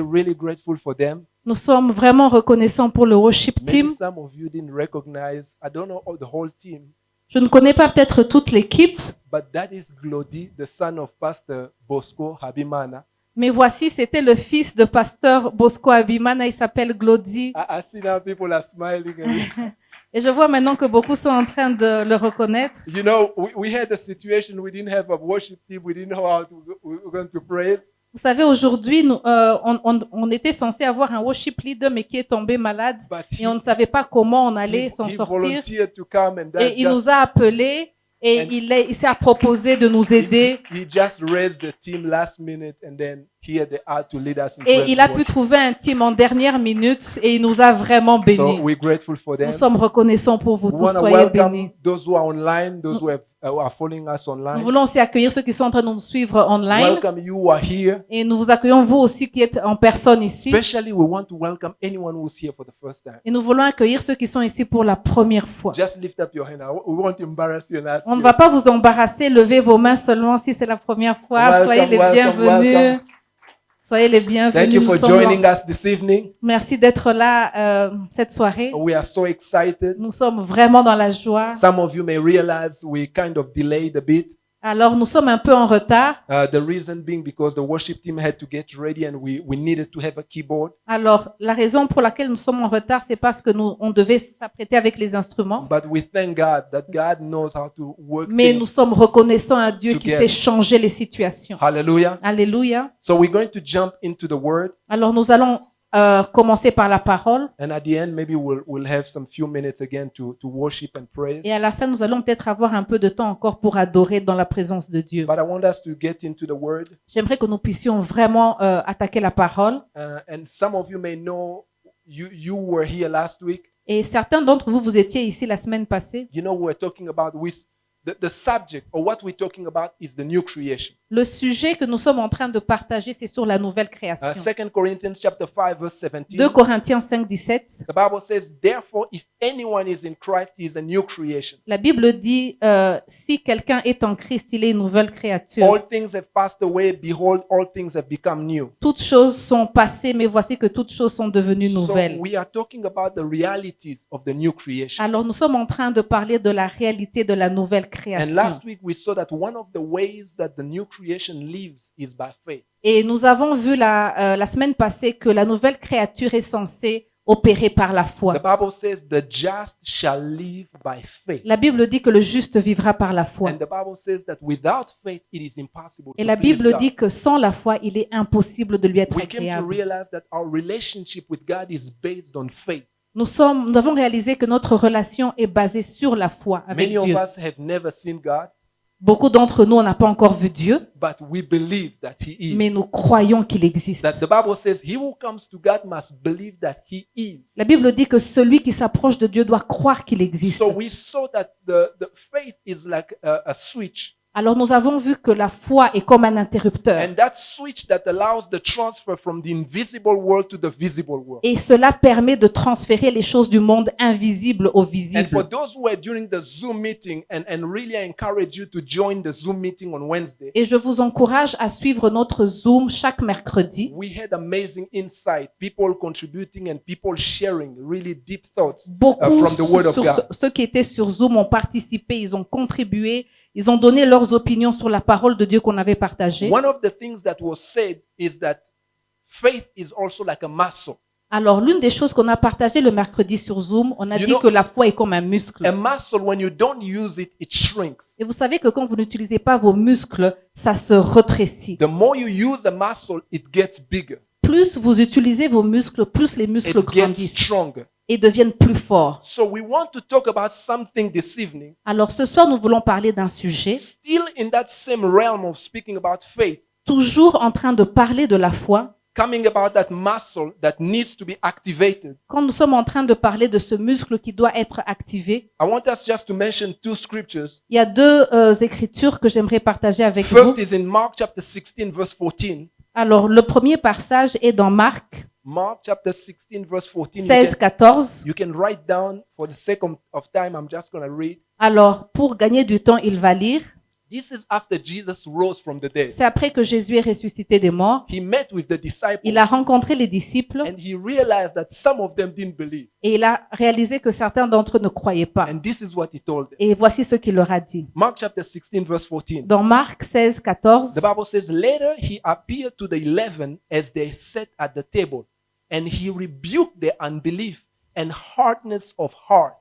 really grateful for them. Nous sommes vraiment reconnaissants pour le worship team. Maybe some of you didn't recognize, I don't know the whole team, Je ne connais pas peut-être toute l'équipe, but that is Glody, the son of Pastor Bosco Habimana. mais voici, c'était le fils de pasteur Bosco Abimana, il s'appelle Glody. I see now people are smiling. Et je vois maintenant que beaucoup sont en train de le reconnaître. You know, we had a situation, we didn't have a worship team, we didn't know how we were going to praise. Vous savez, aujourd'hui, on était censé avoir un worship leader, mais qui est tombé malade. But Et on ne savait pas comment on allait s'en he sortir. volunteered to come and that Et il nous a appelés et il s'est proposé de nous aider. he just raised the team last minute and then he had the heart to lead us in Et praise il a and pu worship. trouver un team en dernière minute et il nous a vraiment So bénis. we're grateful for them. Nous sommes reconnaissants pour vous We tous. want to Soyez bénis. welcome those who are online, those who are following us Nous online. voulons aussi accueillir ceux qui sont en train de nous suivre online. Welcome you who are here. Et nous vous accueillons vous aussi qui êtes en personne ici. Especially, we want to welcome anyone who's here for the first time. Et nous voulons accueillir ceux qui sont ici pour la première fois. Just lift up your hand. We won't embarrass you and ask On ne you. va pas vous embarrasser. Levez vos mains seulement si c'est la première fois. Welcome, Soyez les welcome, bienvenus. welcome. Soyez les Thank bienvenus. you Nous for sommes joining us this evening. Merci d'être là cette soirée. We are so excited. Nous sommes vraiment dans la joie. Some of you may realize we kind of delayed a bit. Alors, nous sommes un peu en retard. The reason being because the worship team had to get ready and we needed to have a keyboard. Alors, la raison pour laquelle nous sommes en retard, c'est parce que on devait s'apprêter avec les instruments. But we thank God that God knows how to work Mais things. nous sommes reconnaissants à Dieu qui Together. sait changer les situations. Hallelujah. Alléluia. So we're going to jump into the word. Alors, nous allons commencer par la parole. And at the end, maybe we'll have some few minutes again to worship and praise. Et à la fin, nous allons peut-être avoir un peu de temps encore pour adorer dans la présence de Dieu. But I want us to get into the word. J'aimerais que nous puissions vraiment attaquer la parole. And some of you may know you were here last week. Et certains d'entre vous, vous étiez ici la semaine passée. You know, we're talking about the subject or what we're talking about is the new creation. Le sujet que nous sommes en train de partager, c'est sur la nouvelle création. 2 Corinthians chapter 5 verse 17. 2 Corinthiens 5, 17. The Bible says, therefore, if anyone is in Christ, he is a new creation. La Bible dit, si quelqu'un est en Christ, il est une nouvelle créature. All things have passed away. Behold, all things have become new. Toutes choses sont passées, mais voici que toutes choses sont devenues So nouvelles. we are talking about the realities of the new creation. Alors nous sommes en train de parler de la réalité de la nouvelle And création. last week we saw that one of the ways that the new creation lives is by faith. Et nous avons vu la semaine passée que la nouvelle créature est censée opérer par la foi. The Bible says the just shall live by faith. La Bible dit que le juste vivra par la foi. And the Bible says that without faith it is impossible Et to la please Bible God. dit que sans la foi, il est impossible de lui être We came to agréable. realize that our relationship with God is based on faith. Nous avons réalisé que notre relation est basée sur la foi avec Many of Dieu. us have never seen God, Beaucoup d'entre nous, on n'a pas encore vu Dieu, but we believe that He is. mais nous croyons qu'il existe. That the Bible says he who comes to God must believe that He is. La Bible dit que celui qui s'approche de Dieu doit croire qu'il existe. So we saw that the faith is like a switch. Alors nous avons vu que la foi est comme un interrupteur. And that switch that allows the transfer from the invisible world to the visible world. Et cela permet de transférer les choses du monde invisible au And for visible. those who are during the Zoom meeting, and really I encourage you to join the Zoom meeting on Wednesday. Et je vous encourage à suivre notre Zoom chaque mercredi. We had amazing insight, people contributing and people sharing really deep thoughts Beaucoup from the Word of sur God. ceux qui étaient sur Zoom ont participé, ils ont contribué, ils ont donné leurs opinions sur la parole de Dieu qu'on avait partagée. One of the things that was said is that faith is also like a muscle. Alors, l'une des choses qu'on a partagées le mercredi sur Zoom, on a You dit know- que la foi est comme un muscle. A muscle, when you don't use it, it shrinks. Et vous savez que quand vous n'utilisez pas vos muscles, ça se rétrécit. The more you use a muscle, it gets bigger. Plus vous utilisez vos muscles, plus les muscles It gets grandissent stronger. et deviennent plus forts. So we want to talk about something this evening, Alors, ce soir, nous voulons parler d'un sujet, still in that same realm of speaking about faith, toujours en train de parler de la foi, coming about that muscle that needs to be activated. quand nous sommes en train de parler de ce muscle qui doit être activé. I want us just to mention two scriptures. Il y a deux écritures que j'aimerais partager avec vous. First is in Mark chapter 16, verse 14. Alors, le premier passage est dans Marc Mark chapter 16, verse 14. 16, 14. You can write down, for the sake of time, I'm just going to read. Alors, pour gagner du temps, il va lire. This is after Jesus rose from the dead. C'est après que Jésus est ressuscité des morts. He met with the disciples Il a rencontré les disciples and he realized that some of them didn't believe. et il a réalisé que certains d'entre eux ne croyaient pas. And this is what he told them. Et voici ce qu'il leur a dit. Mark chapter 16 verse 14. Dans Marc 16, 14, The Bible says, later he appeared to the 11 as they sat at the table, and he rebuked their unbelief and hardness of heart,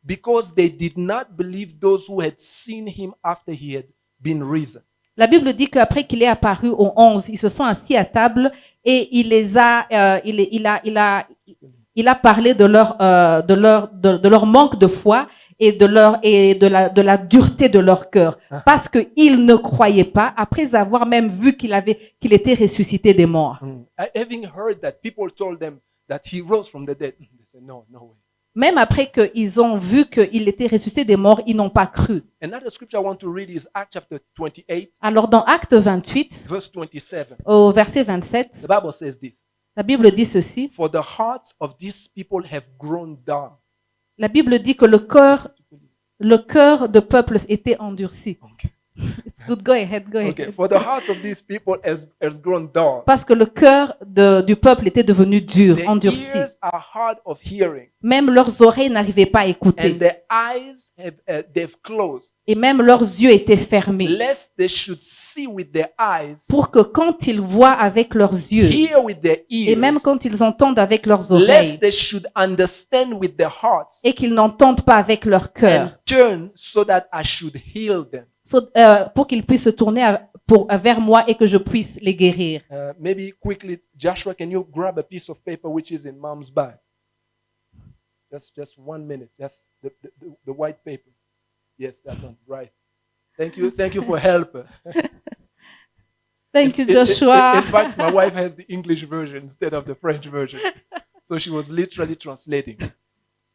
because they did not believe those who had seen him after he had been risen. la Bible dit qu'après qu'il est apparu aux 11, ils se sont assis à table et il a parlé de leur manque de foi et de la dureté de leur cœur, parce qu'ils ne croyaient pas après avoir même vu qu'il était ressuscité des morts. Having heard that, people told them that he rose from the dead. They said, no way. Même après qu'ils ont vu qu'il était ressuscité des morts, ils n'ont pas cru. Another scripture I want to read is Acts chapter 28, Alors dans Acte 28, verse 27. au verset 27, The Bible says this, la Bible dit ceci. for the hearts of these people have grown down. La Bible dit que le cœur de peuple était endurci. Okay. It's good, go ahead. Okay, for the hearts of these people has grown dull. Parce que le cœur du peuple était devenu dur, Their endurci. ears are hard of hearing, Même leurs oreilles n'arrivaient pas à écouter. and their eyes they've closed, Et même leurs yeux étaient fermés. lest they should see with their eyes, Pour que quand ils voient avec leurs yeux, hear with their et même ears, quand ils entendent avec leurs oreilles, lest they should understand with their hearts, et qu'ils n'entendent pas avec leur cœur, and turn so that I should heal them. pour qu'ils puissent se tourner vers moi et que je puisse les guérir. Maybe quickly, Joshua, can you grab a piece of paper which is in mom's bag? Just 1 minute. Just the white paper. Yes, that one. Right. Thank you for help. Thank you, Joshua. In fact, my wife has the English version instead of the French version. So she was literally translating. Okay,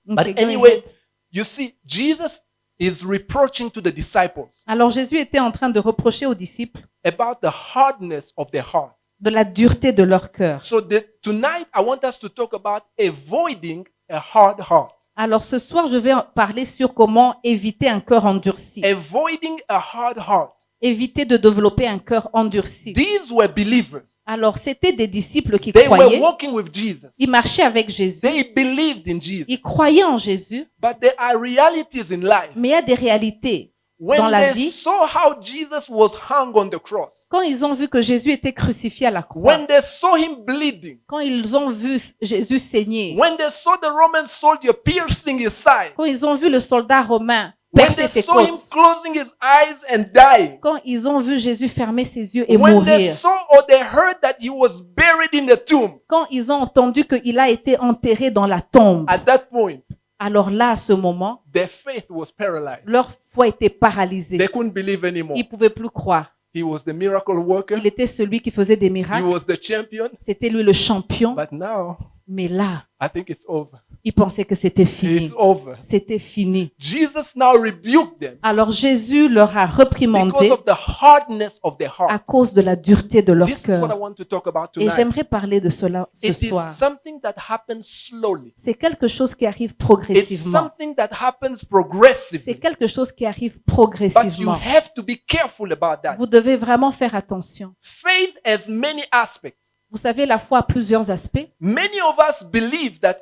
But go anyway, ahead. you see, Jesus is reproaching to the disciples Alors Jésus était en train de reprocher aux disciples about the hardness of their heart. de la dureté de leur cœur. So tonight, I want us to talk about avoiding a hard heart. Alors ce soir, je vais parler sur comment éviter un cœur endurci. Avoiding a hard heart. Éviter de développer un cœur endurci. These were believers. Alors c'était des disciples qui They were croyaient. walking with Jesus. Ils marchaient avec Jésus. They believed in Jesus. Ils croyaient en Jésus. But there are realities in life. Mais il y a des réalités. Dans When la they vie, saw how Jesus was hung on the cross, quand ils ont vu que Jésus était crucifié à la croix, when they saw him bleeding, quand ils ont vu Jésus saigner, when they saw the Roman soldier piercing his side, quand ils ont vu le soldat romain when percer they ses saw him côtes, closing his eyes and dying, quand ils ont vu Jésus fermer ses yeux et when they mourir, saw or they heard that he was buried in the tomb, quand ils ont entendu qu'il a été enterré dans la tombe, at that point, alors là, à ce moment, their faith was paralyzed. leur foi était paralysée. They couldn't believe anymore. Ils ne pouvaient plus croire. He was the miracle worker. Il était celui qui faisait des He miracles. was the champion. C'était lui le champion. But now, Mais là, I think it's over. ils pensaient que c'était fini. It's over. C'était fini. Jesus now rebuked them Alors Jésus leur a reprimandé because of the hardness of their à heart. cause de la dureté de leur This is what I cœur. want to talk about Et tonight. j'aimerais parler de cela ce It is soir. something that happens slowly. C'est quelque chose qui arrive It's progressivement. something that happens C'est progressively. quelque chose qui arrive But you progressivement. have to be careful about that. Vous devez vraiment faire attention. Faith has many aspects. Vous savez, la foi a plusieurs aspects. Many of us believe that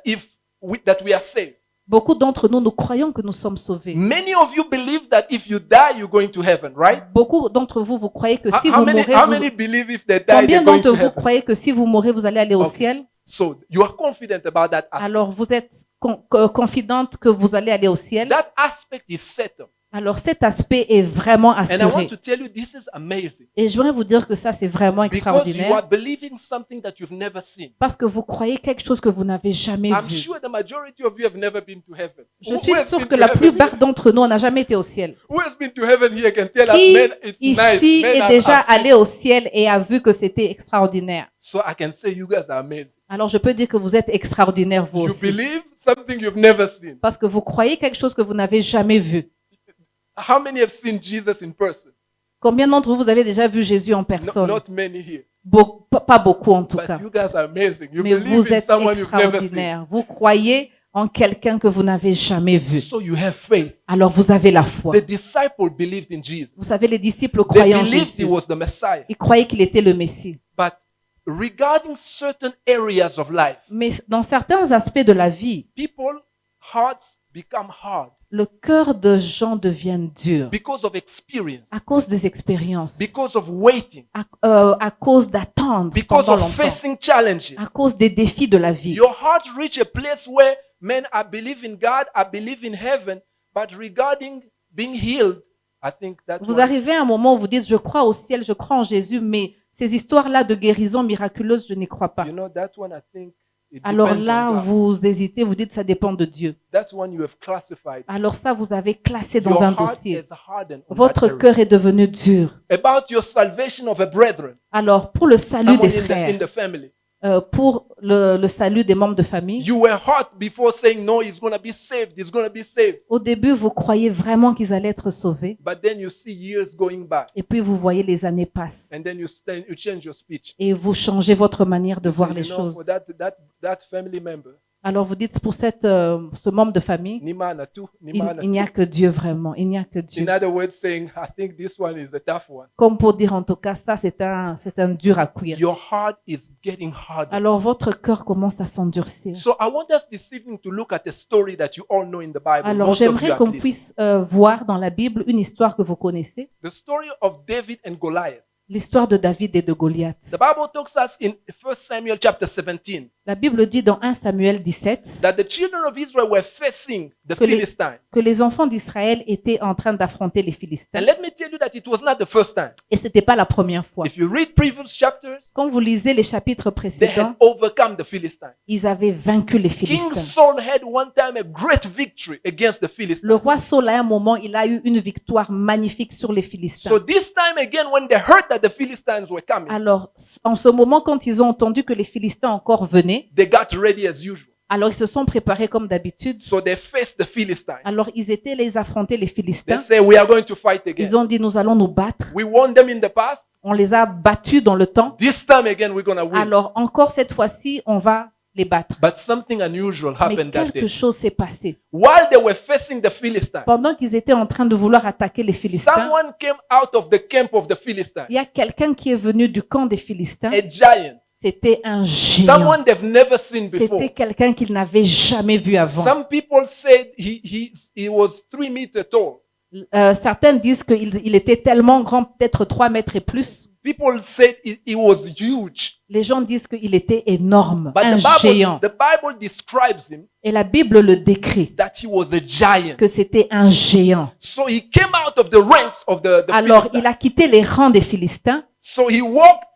that we are saved. Beaucoup d'entre nous, nous croyons que nous sommes sauvés. Many of you believe that if you die, you're going to heaven, right? Beaucoup d'entre vous, vous croyez que si How vous many, mourrez, how vous... many believe if they die, combien they're going d'entre to vous heaven? croyez que si vous mourrez, vous allez aller au Okay. ciel? So you are confident about that aspect. Alors vous êtes confidente que vous allez aller au ciel? That aspect is settled. Alors cet aspect est vraiment And I want assuré. to tell you, this is amazing. Et je voudrais vous dire que ça, c'est vraiment Because you extraordinaire. are believing something that you've never seen. Parce que vous croyez quelque chose que vous n'avez jamais I'm vu. sure the majority of you have never been to heaven. Je Who suis has sûre been que to la heaven plupart here? d'entre nous, on n'a jamais été au ciel. Who has been to heaven here can tell us, Qui man, it's nice. ici Man, est déjà allé au ciel et a vu que c'était extraordinaire? So I can say you guys are amazing. Alors je peux dire que vous êtes extraordinaire vous You aussi. believe something you've never seen. Parce que vous croyez quelque chose que vous n'avez jamais vu. How many have seen Jesus in person? Combien d'entre vous avez déjà vu Jésus en No, personne? not many here. Pas beaucoup en tout But cas. you guys are amazing. You Mais believe vous in êtes someone you've never seen. extraordinaire. Vous croyez en quelqu'un que vous n'avez jamais vu. So you have faith. Alors vous avez la foi. The disciple believed in Jesus. Vous savez, les disciples They croyaient en believed he Jésus. was the Messiah. Ils croyaient qu'il était le Messie. But regarding certain areas of life, Mais dans certains aspects de la vie, people hearts become hard le cœur de gens devient dur because of experience, à cause des expériences, because of waiting, à cause d'attendre because pendant of longtemps, facing challenges. à cause des défis de la vie. Your heart reach a place where, man, I believe in God, I believe in heaven, but regarding being healed, I think that Vous arrivez à un moment où vous dites, je crois au ciel, je crois en Jésus, mais ces histoires-là de guérison miraculeuse, je n'y crois pas. you know, that one I think it Alors depends là, on God. vous hésitez, vous dites, ça dépend de Dieu. That one you have classified. Alors ça, vous avez classé dans Your un heart dossier. is hardened on Votre that area. cœur est devenu dur. About your salvation of a brethren, Alors, pour le salut someone des in frères, the family. pour le salut des membres de famille, You were hurt before saying, no, he's going to be saved, he's going to be saved. au début, vous croyez vraiment qu'ils allaient être sauvés. But then you see years going by, Et puis, vous voyez les années passent. and then you change your speech. Et vous changez votre manière de You voir say, les you know, for choses. that family member, Alors, vous dites, pour ce membre de famille, Nimana too, il Nimana n'y a too. que Dieu vraiment. Il n'y a que Dieu. In other words, saying, I think this one is a tough one. Comme pour dire, en tout cas, ça, c'est un dur à cuire. Your heart is getting harder. Alors, votre cœur commence à s'endurcir. So I want us this evening to look at a story that you all know in the Bible. Alors, most of you j'aimerais at qu'on least. puisse voir dans la Bible une histoire que vous connaissez, The story of David and Goliath. l'histoire de David et de Goliath. The Bible talks us in 1 Samuel chapter 17 La Bible dit dans 1 Samuel 17 that the children of Israel were facing the Que les- Philistines. que les enfants d'Israël étaient en train d'affronter les And Philistins. let me tell you that it was not the first time. Et c'était pas la première fois. If you read previous chapters, Quand vous lisez les chapitres they had précédents, overcome the Philistines. ils avaient vaincu les King Philistins. Saul had one time a great victory against the Philistines. Le roi Saul, à un moment, il a eu une victoire magnifique sur les So Philistins. this time again, when they heard that the Philistines were coming, Alors, en ce moment, quand ils ont entendu que les Philistins encore venaient, they got ready as usual. alors ils se sont préparés comme d'habitude. So they faced the Philistines. Alors, ils étaient les affronter les They Philistins. say, we are going to fight again. Ils ont dit, nous allons nous battre. We won them in the past. On les a battus dans le temps. This time again, we're going to win. Alors, encore cette fois-ci, on va les battre. But something unusual Mais happened that quelque day. chose s'est passé. While they were facing the Philistines, Pendant qu'ils étaient en train de vouloir attaquer les Philistins, someone came out of the camp of the Philistines. il y a quelqu'un qui est venu du camp des Philistins. A giant. C'était un géant. Someone they've never seen before. C'était quelqu'un qu'ils n'avaient jamais vu avant. Some people said he was 3 meters tall. Certains disent qu'il était tellement grand, peut-être 3 mètres et plus. People said he was huge. Les gens disent qu'il était énorme, But un the Bible, géant. the Bible describes him Et la Bible le décrit, that he was a giant. que c'était un géant. So he came out of the ranks of the Alors, Philistines. il a quitté les rangs des Philistins. So he walked.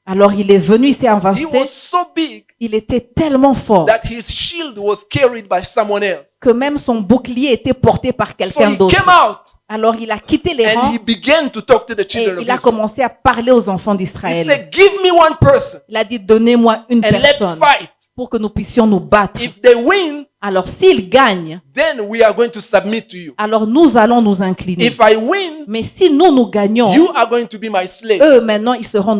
Alors, il est venu, il s'est He avancé. was so big Il était tellement fort that his shield was carried by someone else. que même son bouclier était porté par So quelqu'un he d'autre. came out Alors, il a quitté les and rangs he began to talk to the et children of il a Israel. commencé à parler aux enfants He d'Israël. said, give me one person Il a dit, donnez-moi une and let's personne fight. pour que nous puissions nous battre. If they win, Alors, s'ils gagnent, then we are going to submit to you. alors nous allons nous incliner. If I win, Mais si nous gagnons, you are going to be my slave. eux maintenant, ils seront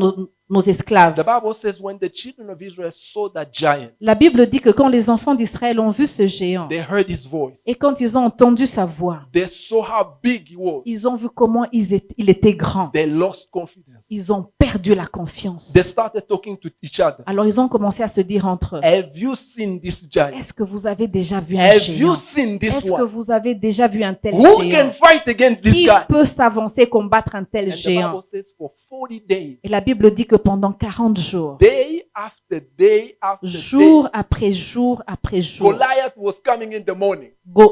nos esclaves. The Bible says when the children of Israel saw that giant, La Bible dit que quand les enfants d'Israël ont vu ce géant they heard his voice. et quand ils ont entendu sa voix, They saw how big he was. ils ont vu comment il était grand. They lost confidence. Ils ont perdu la confiance. They started talking to each other. Alors ils ont commencé à se dire entre eux, Have you seen this giant? est-ce que vous avez déjà vu un Have you géant? seen this Est-ce que one? vous avez déjà vu un tel Who géant? can fight against this Qui guy? peut s'avancer combattre un tel And the géant? Bible says for 40 days, Et la Bible dit que pendant 40 jours, day after day after day, jour après jour après jour, Goliath was coming in the morning.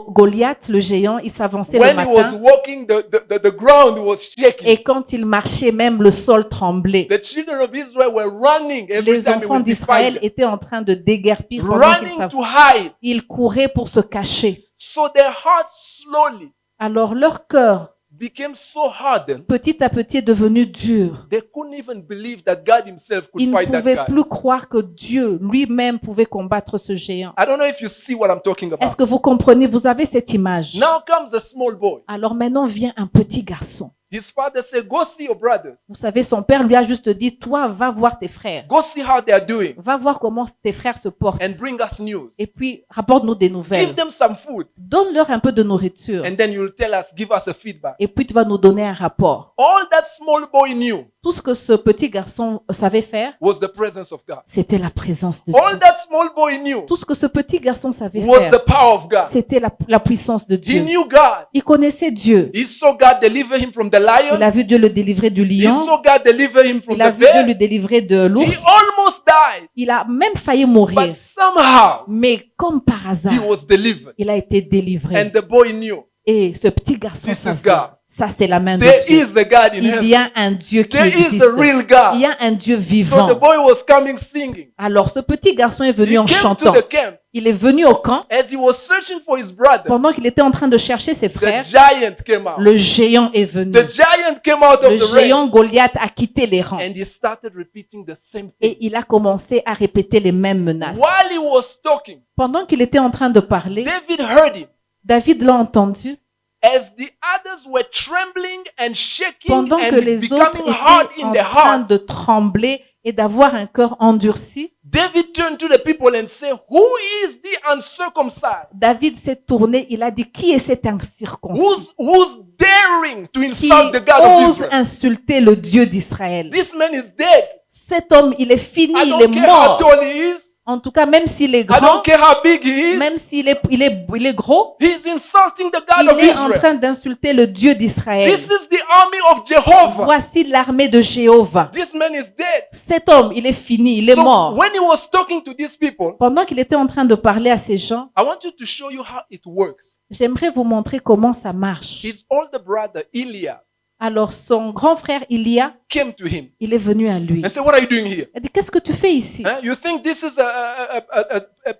Goliath, le géant, il s'avançait le When he was matin walking, the ground was shaking. et quand il marchait, même le sol tremblait. The children of Israel were running every Les time he enfants would be d'Israël fighting, étaient en train de déguerpir pendant qu'ils running s'av- to hide. Ils couraient pour se cacher. So their hearts slowly Alors leur cœur, became so hardened, petit à petit, est devenu dur. they couldn't even believe that God himself could Ils ne fight that pouvaient guy. plus croire que Dieu lui-même pouvait combattre ce géant. I don't know if you see what I'm talking Est-ce about. que vous comprenez? Vous avez cette image. Now comes a small boy. Alors maintenant vient un petit garçon. His father said, go see your brothers. Vous savez, son père lui a juste dit, toi, va voir tes frères. Go see how they are doing Va voir comment tes frères se portent. and bring us news. Et puis, rapporte-nous des nouvelles. Give them some food. Donne-leur un peu de nourriture. And then you'll tell us, give us a feedback. Et puis, tu vas nous donner un rapport. All that small boy knew Tout ce que ce petit garçon savait faire, was the presence of God. c'était la présence de All Dieu. that small boy knew Tout ce que ce petit garçon savait was faire, the power of God. c'était la puissance de He Dieu. knew God. Il connaissait Dieu. He saw God deliver him from the Il lion. a vu Dieu le délivrer du He lion. saw God deliver him from Il a the vu Dieu bear. le délivrer de He l'ours. almost died. Il a même failli But mourir. somehow Mais comme par hasard, he was delivered. il a été And délivré. the boy knew Et ce petit garçon This is savait, God. ça c'est la main de there Dieu. is a God in Il heaven. y a un Dieu qui There is existe. a real Il God. y a un Dieu So vivant. the boy was coming singing. Alors ce petit garçon est He venu en came to chantant. the camp. Il est venu au camp. As he was searching for his brother, Pendant qu'il était en train de chercher ses the frères, giant came out. le géant est venu. The giant came out Le of the géant ranks. Goliath a quitté les rangs. And he started repeating the same Et thing. il a commencé à répéter les mêmes menaces. While he was talking, Pendant qu'il était en train de parler, David heard him. David l'a entendu. As the others were trembling and shaking Pendant que and les autres becoming hard étaient in en their train heart, de trembler et d'avoir un cœur endurci, David turned to the people and said, who is the uncircumcised? David s'est tourné, il a dit, qui est cet incirconcis Who's daring to qui insult the God of ose Israel? insulter le Dieu d'Israël? This man is dead. Cet homme, il est fini, I il est don't care how mort. tall he is. En tout cas, même s'il est I grand, don't care how big he même is. s'il est gros, He's insulting the God il of est en Israel. train d'insulter le Dieu d'Israël. This is the army of Jehovah. Voici l'armée de Jéhovah. This man is dead. Cet homme, il est fini, il est So mort. when he was talking to these people, Pendant qu'il était en train de parler à ces gens, I want you to show you how it works. j'aimerais vous montrer comment ça marche. His older brother, Eliab, Alors, son grand frère Ilia, came to him il est venu à lui. and said, what are you doing here? Il dit, qu'est-ce que tu fais ici? Huh? You think this is a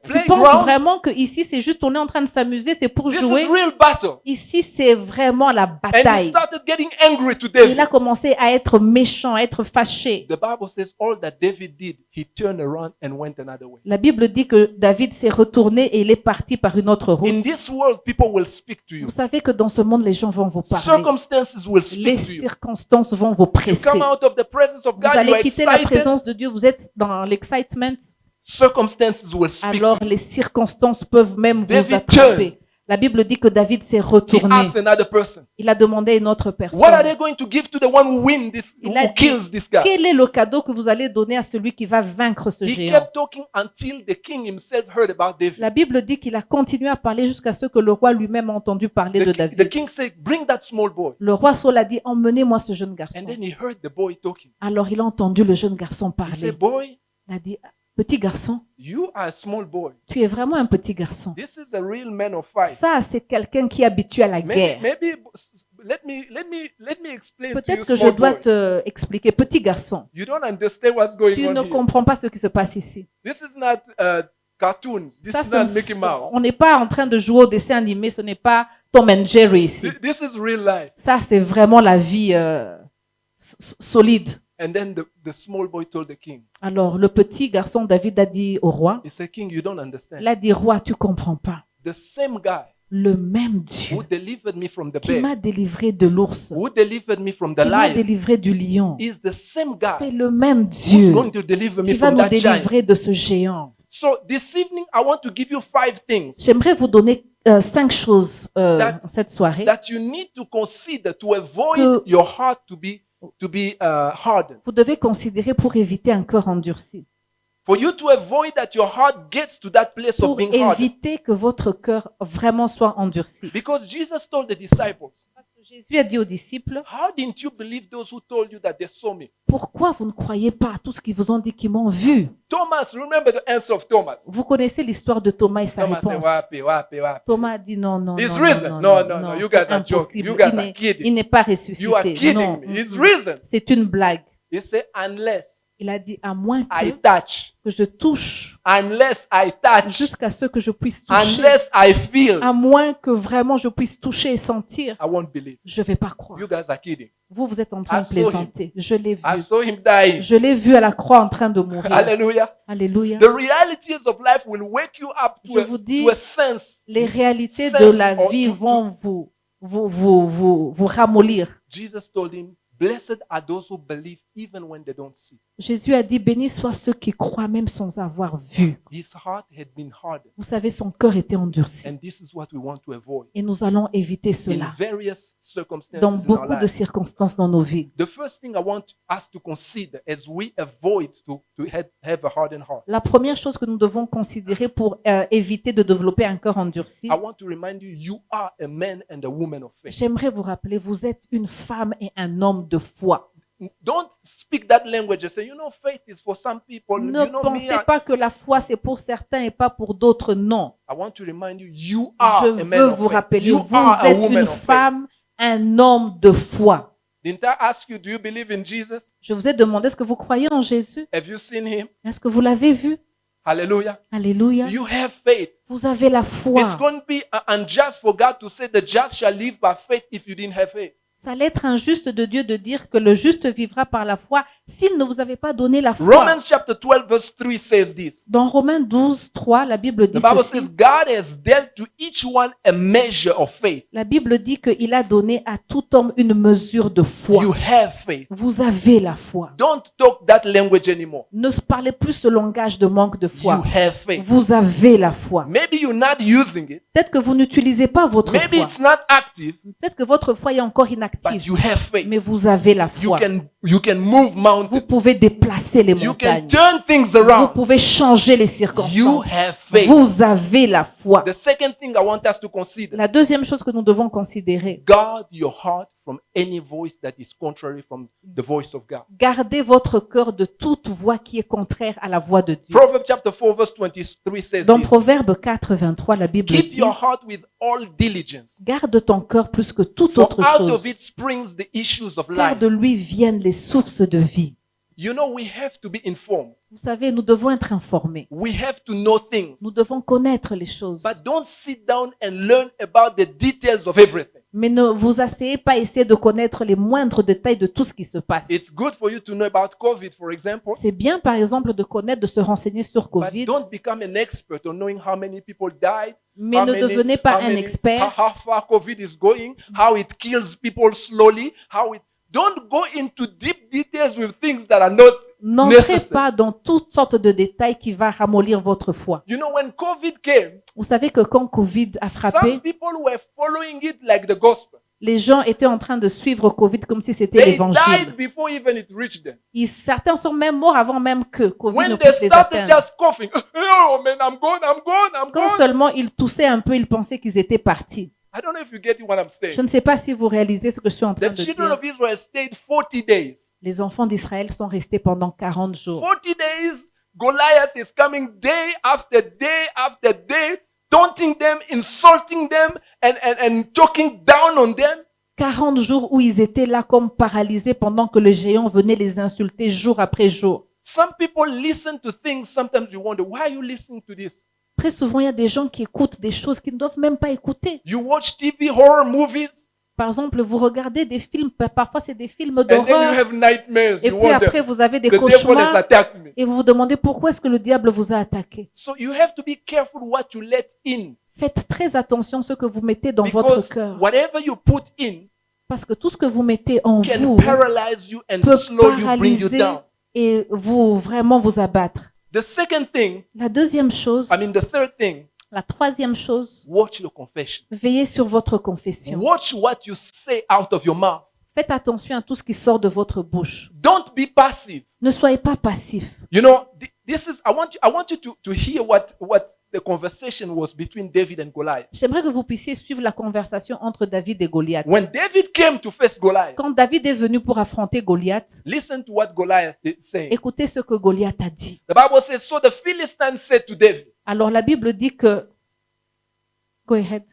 Tu penses playground? vraiment que ici, c'est juste, on est en train de s'amuser, c'est pour This jouer? is real battle. Ici, c'est vraiment la And he bataille. started getting angry to Il a David. commencé à être méchant, à être fâché. The Bible says all that David did, he turned around and went another way. La Bible dit que David s'est retourné et il est parti par une autre route. In this world, people will speak to you. Vous savez que dans ce monde, les gens vont vous parler. Circumstances will Les speak to you. circonstances vont vous You presser. come out of the presence of Vous God, you allez are quitter la excited. présence de Dieu, vous êtes dans l'excitement. Circumstances will speak Alors to you. les circonstances peuvent même vous David attraper. La Bible dit que David s'est He retourné. asked another person, Il a demandé à une autre personne. what are they going to give to the one who win this, Il a who dit, kills this guy? quel est le cadeau que vous allez donner à celui qui va vaincre ce He géant? kept talking until the king himself heard about David. La Bible dit qu'il a continué à parler jusqu'à ce que le roi lui-même a entendu parler de The David. king said, bring that small boy. Le roi Saul a dit, emmenez-moi ce jeune garçon. And then he heard the boy talking. Alors il a entendu le jeune garçon He parler. said, boy, Il a dit, petit garçon, you are a small boy. tu es vraiment un petit garçon. This is a real man of fight. Ça, c'est quelqu'un qui est habitué à la guerre. Maybe let me explain to you, Peut-être que je small dois boy. te expliquer, petit garçon. You don't understand what's going Tu on ne here. comprends pas ce qui se passe ici. This is not cartoon. This Ça, is not Mickey ce- Mouse. on n'est pas en train de jouer au dessin animé, ce n'est pas Tom and Jerry ici. This is real life. Ça, c'est vraiment la vie solide. And then the small boy told the king, Alors, le petit garçon David a dit au roi, he said, King, you don't understand. il a dit, roi, tu comprends pas. The same guy Le même Dieu who delivered me from the qui bear, m'a délivré de l'ours, who delivered me from the qui m'a lion, délivré du lion, is the same c'est guy le même who's Dieu going to deliver me qui va from nous that giant. délivrer de ce géant. So this evening, I want to give you 5 things J'aimerais vous donner 5 choses cette soirée that you need to consider to avoid Que- your heart to be hardened. vous devez considérer pour éviter un cœur endurci, For you to avoid that your heart gets to that place of pour being hardened. éviter que votre cœur vraiment soit endurci. Because Jesus told the disciples, Parce que Jésus a dit aux disciples, how didn't you believe those who told you that they saw me? pourquoi vous ne croyez pas à tout ce qu'ils vous ont dit qu'ils m'ont vu? Thomas, remember the answer of Thomas. Vous connaissez l'histoire de Thomas et sa Thomas said, réponse. wapi, wapi, wapi. Thomas a dit non, non, He's non, risen. non, No, you guys c'est are joking. impossible. You guys Il are n'est- kidding. Il n'est pas You are ressuscité. kidding Non, me. He's risen. c'est une blague. He said, unless Il a dit à moins I que touch, je touche unless I touch, jusqu'à ce que je puisse toucher, unless I feel, à moins que vraiment je puisse toucher et sentir, I won't believe. je vais pas croire. You guys are kidding. Vous êtes en train I de saw him. plaisanter. Je l'ai vu. I saw him dying. Je l'ai vu à la croix en train de mourir. Hallelujah. Alléluia. The realities of life will wake you up Je vous dis, to a sense. les réalités sense de la or vie to- vont vous vous ramollir. Jesus told him, blessed are those who believe even when they don't see. Jésus a dit, bénis soient ceux qui croient même sans avoir vu. His heart had been hardened. Vous savez, son cœur était endurci. And this is what we want to avoid. Et nous allons éviter In cela various circumstances dans in our beaucoup de lives. circonstances dans nos vies. The first thing I want us to consider as we avoid to have a hardened heart, La première chose que nous devons considérer pour éviter de développer un cœur endurci, I want to remind you, you are a man and a woman of faith. j'aimerais vous rappeler, vous êtes une femme et un homme de foi. Don't speak that language and say, you know, faith is for some people. Ne You know, me, pensez pas que la foi c'est pour certains et pas pour d'autres, non. I want to remind you, you are Je a man veux of vous faith. rappeler, You vous are a êtes woman une of faith. femme, un homme de foi. Didn't I ask you, do you believe in Jesus? Je vous ai demandé, est-ce que vous croyez en Jésus? Have you seen him? Est-ce que vous l'avez vu? Hallelujah. Alléluia. You have faith. Vous avez la It's foi. going to be unjust for God to say the just shall live by faith if you didn't have faith. Ça allait être injuste de Dieu de dire que le juste vivra par la foi s'il ne vous avait pas donné la foi. Romans chapter 12 verse 3 says this. Dans Romains 12, 3, la Bible The dit Bible ceci. says God has dealt to each one a measure of faith. La Bible dit qu'il a donné à tout homme une mesure de foi. You have faith. Vous avez la foi. Don't talk that language anymore. Ne parlez plus ce langage de manque de You foi. have faith. Vous avez la foi. Maybe you're not using it. Peut-être que vous n'utilisez pas votre Maybe foi. it's not active, Peut-être que votre foi est encore but inactive. you have faith. Mais vous avez la You foi. can move Vous mountains. pouvez déplacer les You can montagnes. turn things Vous around. pouvez changer les You circonstances. have faith. Vous avez la foi. The second thing I want us to consider, La deuxième chose que nous devons considérer, guard your heart from any voice that is contrary from the voice of God. gardez votre cœur de toute voix qui est contraire à la voix de Dieu. Proverbs chapter 4 verse 23 says Dans this. Proverbe 4, 23, la Bible Keep dit, your heart with all diligence. garde ton cœur plus que toute For autre out chose, of it springs the issues of car life. de lui viennent les sources de vie. You know, we have to be informed. Vous savez, nous devons être informés. We have to know things. Nous devons connaître les choses. But don't sit down and learn about the details of everything. Mais ne vous asseyez pas à essayer de connaître les moindres détails de tout ce qui se passe. It's good for you to know about COVID, for example, C'est bien, par exemple, de connaître, de se renseigner sur but Covid, don't become an expert on knowing how many people died, mais ne devenez pas un expert. how far COVID is going, how it kills people slowly, how it. Don't go into deep details with things that are not N'entrez necessary. pas dans toutes sortes de détails qui vont ramollir votre foi. You know, when COVID came, Vous savez que quand Covid a some frappé, people were following it like the gospel. les gens étaient en train de suivre Covid comme si c'était They l'évangile. died before even it reached them. Certains sont même morts avant même que Covid ne When they puisse les started atteindre. just coughing, oh man, I'm gone, I'm gone, I'm Quand gone. seulement ils toussaient un peu, ils pensaient qu'ils étaient partis. I don't know if you get what I'm saying. Je ne sais pas si vous réalisez ce que je suis en train The de children dire. of Israel stayed 40 days. Les enfants d'Israël sont restés pendant 40 jours. 40 days, Goliath is coming day after day, taunting them, insulting them, and talking down on them. 40 jours où ils étaient là comme paralysés pendant que le géant venait les insulter jour après jour. Some people listen to things, sometimes you wonder, why are you listening to this? Très souvent, il y a des gens qui écoutent des choses qu'ils ne doivent même pas écouter. You watch TV horror movies, Par exemple, vous regardez des films, parfois c'est des films and then you d'horreur, have nightmares. et You puis après wonder, vous avez des the devil has cauchemars, attacked me. et vous vous demandez pourquoi est-ce que le diable vous a attaqué. So you have to be careful what you let in. Faites très attention à ce que vous mettez dans votre Because cœur, whatever you put in parce que tout ce que vous mettez en can vous paralyze you and peut slowly bring you paralyser down. et vraiment vous abattre. The second thing, La deuxième chose, the third thing, la troisième chose, watch your confession. veillez sur votre confession. Watch what you say out of your mouth. Faites attention à tout ce qui sort de votre bouche. Don't be passive. Ne soyez pas passif. You know, I want you to hear what the conversation was between David and Goliath. J'aimerais que vous puissiez suivre la conversation entre David et Goliath. When David came to face Goliath, Quand David est venu pour affronter Goliath, listen to what Goliath did say. écoutez ce que Goliath a dit. The Bible says, so the Philistines said to David, Alors la Bible dit que... Go ahead.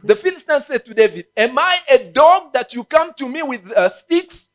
the Philistines said to David, am I a dog that you come to me with sticks?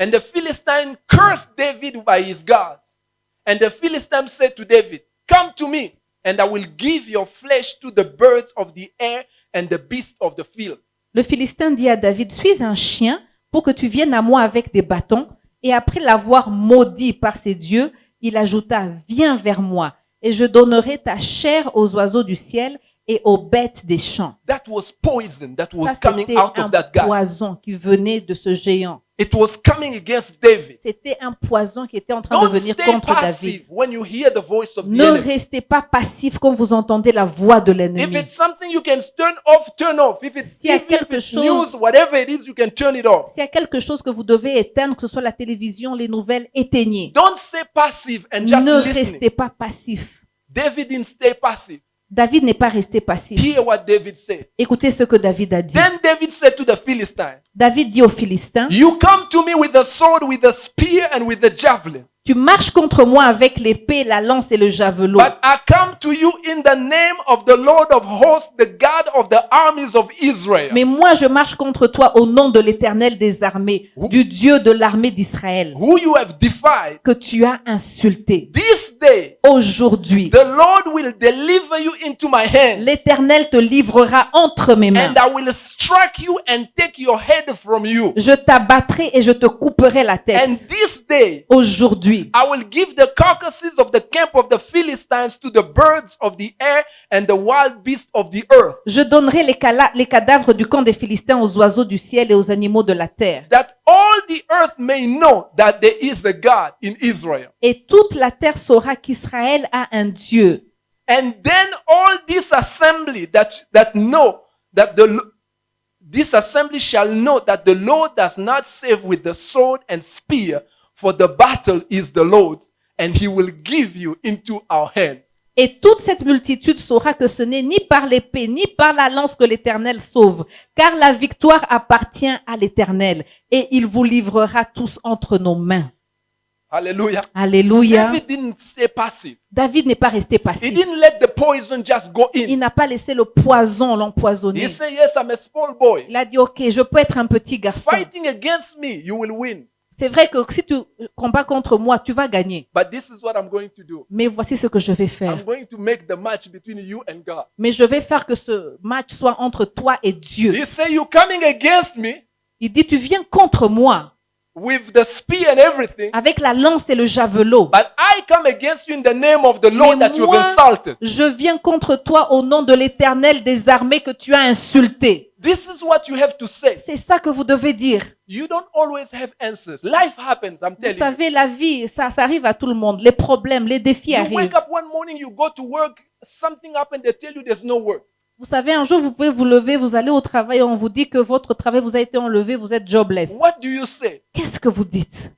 And the Philistine cursed David by his gods. And the Philistine said to David, come to me, and I will give your flesh to the birds of the air and the beasts of the field. Le Philistin dit à David, suis un chien pour que tu viennes à moi avec des bâtons. Et après l'avoir maudit par ses dieux, il ajouta, viens vers moi, et je donnerai ta chair aux oiseaux du ciel et aux bêtes des champs. That was poison that was Ça, coming c'était out un of that guy. poison qui venait de ce géant. It was coming against David. C'était un poison qui était en train de Don't venir stay contre David. passive when you hear the voice of the Ne enemy. restez pas passif quand vous entendez la voix de If l'ennemi. it's something you can turn off, turn off. If it's, S'il y a even if quelque it's chose- news, whatever it is, you can turn it off. S'il y a quelque chose que vous devez éteindre, que ce soit la télévision, les nouvelles, éteignez. Don't stay passive and just Ne listening. restez pas passif. David didn't stay passive. David n'est pas resté passif. Hear what David said. Écoutez ce que David a dit. Then David said to the Philistine, David dit aux Philistins, "You come to me with the sword, with the spear, and with the javelin. tu marches contre moi avec l'épée, la lance et le javelot. But I come to you in the name of the Lord of hosts, the God of the armies of Israel." Mais moi, je marche contre toi au nom de l'Éternel des armées, du Dieu de l'armée d'Israël, Who you have defied. que tu as insulté. This day, Aujourd'hui, the Lord will deliver you into my hand, l'Éternel te livrera entre mes mains. and I will strike you and take your head from you. Je t'abattrai et je te couperai la And tête. this day, Aujourd'hui, I will give the carcasses of the camp of the Philistines to the birds of the air and the wild beasts of the earth, je donnerai les cadavres du camp des Philistins aux oiseaux du ciel et aux animaux de la terre. that all the earth may know that there is a God in Israel. Et toute la terre saura qu'Israël a un Dieu. And then all this assembly this assembly shall know that the Lord does not save with the sword and spear, for the battle is the Lord's, and he will give you into our hands. Et toute cette multitude saura que ce n'est ni par l'épée, ni par la lance que l'Éternel sauve, car la victoire appartient à l'Éternel, et il vous livrera tous entre nos mains. Hallelujah. Alléluia. David didn't stay passive. David n'est pas resté He passif. didn't let the poison just go Il in. n'a pas laissé le poison l'empoisonner. He said, "Yes, I'm a small boy. Il a dit, ok, je peux être un petit garçon. Fighting against me, you will win. C'est vrai que si tu combats contre moi, tu vas gagner. But this is what I'm going to do. Mais voici ce que je vais faire. I'm going to make the match between you and God." Mais je vais faire que ce match soit entre toi et Dieu. He said, "You're coming against me Il dit, tu viens contre moi with the spear and everything, avec la lance et le javelot. but I come against you in the name of the Lord Mais that you've moi, insulted." je viens contre toi au nom de l'Éternel des armées que tu as insulté. This is what you have to say. C'est ça que vous devez dire. You don't always have answers. Life happens, I'm Vous telling you. savez, la vie, ça arrive à tout le monde. Les problèmes, les défis You arrivent. wake up one morning, you go to work, something happened, they tell you there's no work. Vous savez, un jour, vous pouvez vous lever, vous allez au travail, on vous dit que votre travail vous a été enlevé, vous êtes jobless. What do you say? Qu'est-ce que vous dites?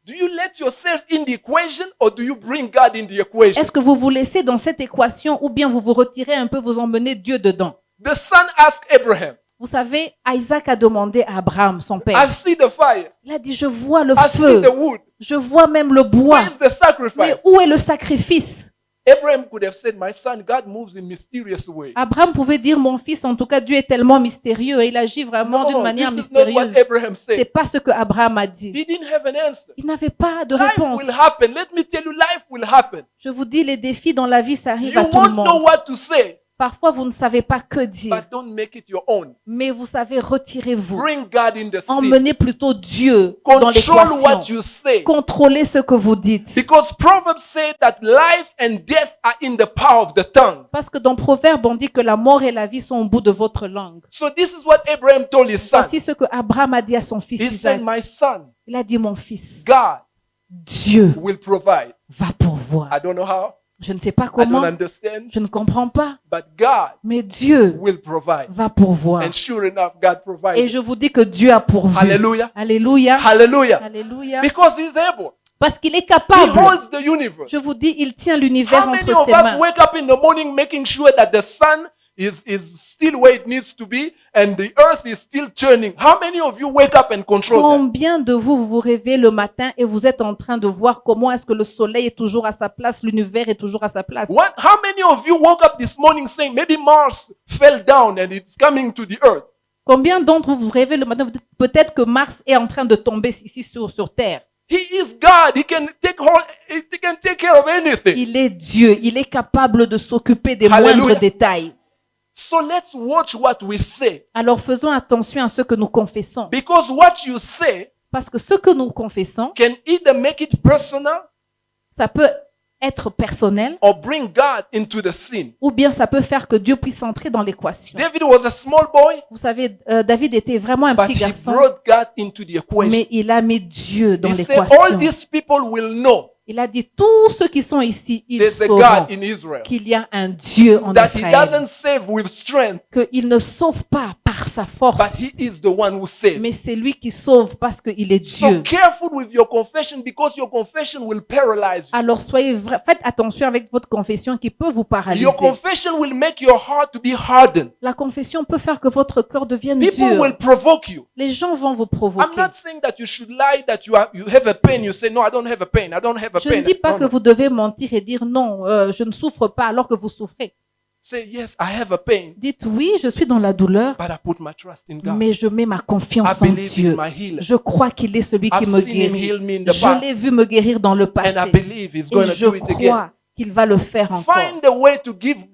Do you let yourself in the equation or do you bring God in the equation? Est-ce que vous vous laissez dans cette équation ou bien vous vous retirez un peu, vous emmenez Dieu dedans? The son asked Abraham, Vous savez, Isaac a demandé à Abraham, son "I père. see the fire, Il a dit, je vois le I see feu, the wood. je vois même le bois. Where is the Mais sacrifice?" où est le sacrifice? Abraham could have said, "My son, God moves in mysterious ways." Abraham pouvait dire, mon fils, en tout cas, Dieu est tellement mystérieux et il agit vraiment d'une No, manière this is not what mystérieuse. Abraham C'est said. pas ce que Abraham a dit. He didn't have an answer. Il n'avait pas de Life réponse. will happen. Let me tell you, life will happen. Je vous dis, les défis dans la vie, ça arrive You à tout le won't know monde. what to say, Parfois, vous ne savez pas que dire, but don't make it your own. mais vous savez, retirez-vous. Bring God in the scene. Emmenez plutôt Dieu dans Control l'équation. what you say. Contrôlez ce que vous dites. Because Proverbs say that life and death are in the power of the tongue. Parce que dans Proverbe, on dit que la mort et la vie sont au bout de votre langue. So this is what Abraham told his son. Voici ce que Abraham a dit à son fils He Isaac. said, "My son, Il a dit, mon fils, God Dieu will provide." va pourvoir. I don't know how. Je ne sais pas I comment, don't understand. je ne comprends pas, But God mais Dieu will provide. va pourvoir. And sure enough, God Et provided. je vous dis que Dieu a pourvu. Hallelujah. Alléluia. Hallelujah. Alléluia. Because he's able. Parce qu'il est He capable. holds the universe. Je vous dis, il tient l'univers How many entre of ses us mains. wake up in the morning making sure that the sun is still where it needs to be and the earth is still turning? How many of you wake up and control that? Combien de vous vous réveillez le matin et vous êtes en train de voir comment est-ce que le soleil est toujours à sa place, l'univers est toujours à sa place? How many of you woke up this morning saying maybe Mars fell down and it's coming to the earth? Combien d'entre vous vous réveillez le matin, vous dites peut-être que Mars est en train de tomber ici sur Terre? He is God. He can take care of anything. Il est Dieu, il est capable de s'occuper des Alléluia. moindres détails. So let's watch what we say. Alors faisons attention à ce que nous confessons. Because what you say Parce que ce que nous confessons, can either make it personal ça peut être personnel, or bring God into the scene. ou bien ça peut faire que Dieu puisse entrer dans l'équation. David was a small boy, Vous savez, David était vraiment un but petit he garçon, brought God into the equation. mais il a mis Dieu dans He said, all l'équation. these people will know Il a dit, tous ceux qui sont ici, ils there's a sauront God in Israel. qu'il y a un Dieu en That he Israël, doesn't save with strength, qu'il ne sauve pas par sa force, but he is the one who saves. mais c'est lui qui sauve parce qu'il est So Dieu. careful with your confession, because your confession will paralyze you. Alors faites attention avec votre confession qui peut vous paralyser. Your confession will make your heart to be hardened. La confession peut faire que votre cœur devienne People dur. will provoke you. Les gens vont vous I'm provoquer. not saying that you should lie, that you have a pain. You say, no, I don't have a pain. I don't have a Je ne pain. dis pas No, que no. vous devez mentir et dire non, je ne souffre pas alors que vous souffrez. Say, yes, I have a pain, Dites oui, je suis dans la douleur, but I put my trust in God. mais je mets ma I confiance en believe he's Dieu. my healer. Je crois qu'il est celui qui I've me seen him guérit. heal me in the Je past, l'ai vu me guérir dans le and I passé. believe he's going Et to je do it again. crois qu'il va le faire encore. Find a way to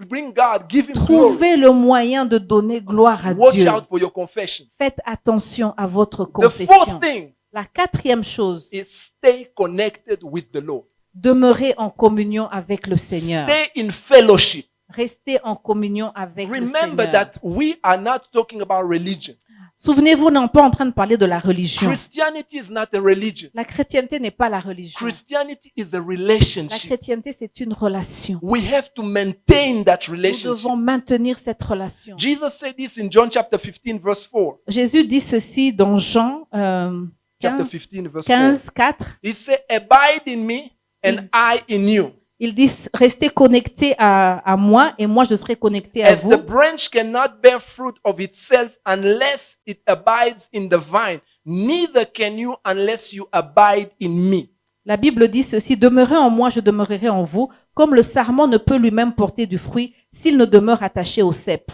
bring God, give him glory. Trouvez le moyen de donner gloire à Watch Dieu. out for your confession. Faites attention à votre The confession. fourth thing La quatrième chose, is stay connected with the Lord. demeurez en communion avec le Seigneur. Stay in fellowship. Restez en communion avec le Remember Seigneur. that we are not talking about religion. Souvenez-vous, on n'est pas en train de parler de la religion. Christianity is not a religion. La chrétienté n'est pas la religion. Christianity is a La relationship. chrétienté, c'est une relation. We have to maintain that Nous relationship. devons maintenir cette relation. Jesus said this in John chapter 15 verse 4. Jésus dit ceci dans Jean Chapter 15, 15 verse 4. 15, 4. He said, abide in me and I in you. Il dit, restez connectés à moi et moi je serai connecté à As vous. the branch cannot bear fruit of itself unless it abides in the vine, neither can you unless you abide in me. La Bible dit ceci, demeurez en moi, je demeurerai en vous, comme le sarment ne peut lui-même porter du fruit s'il ne demeure attaché au cep.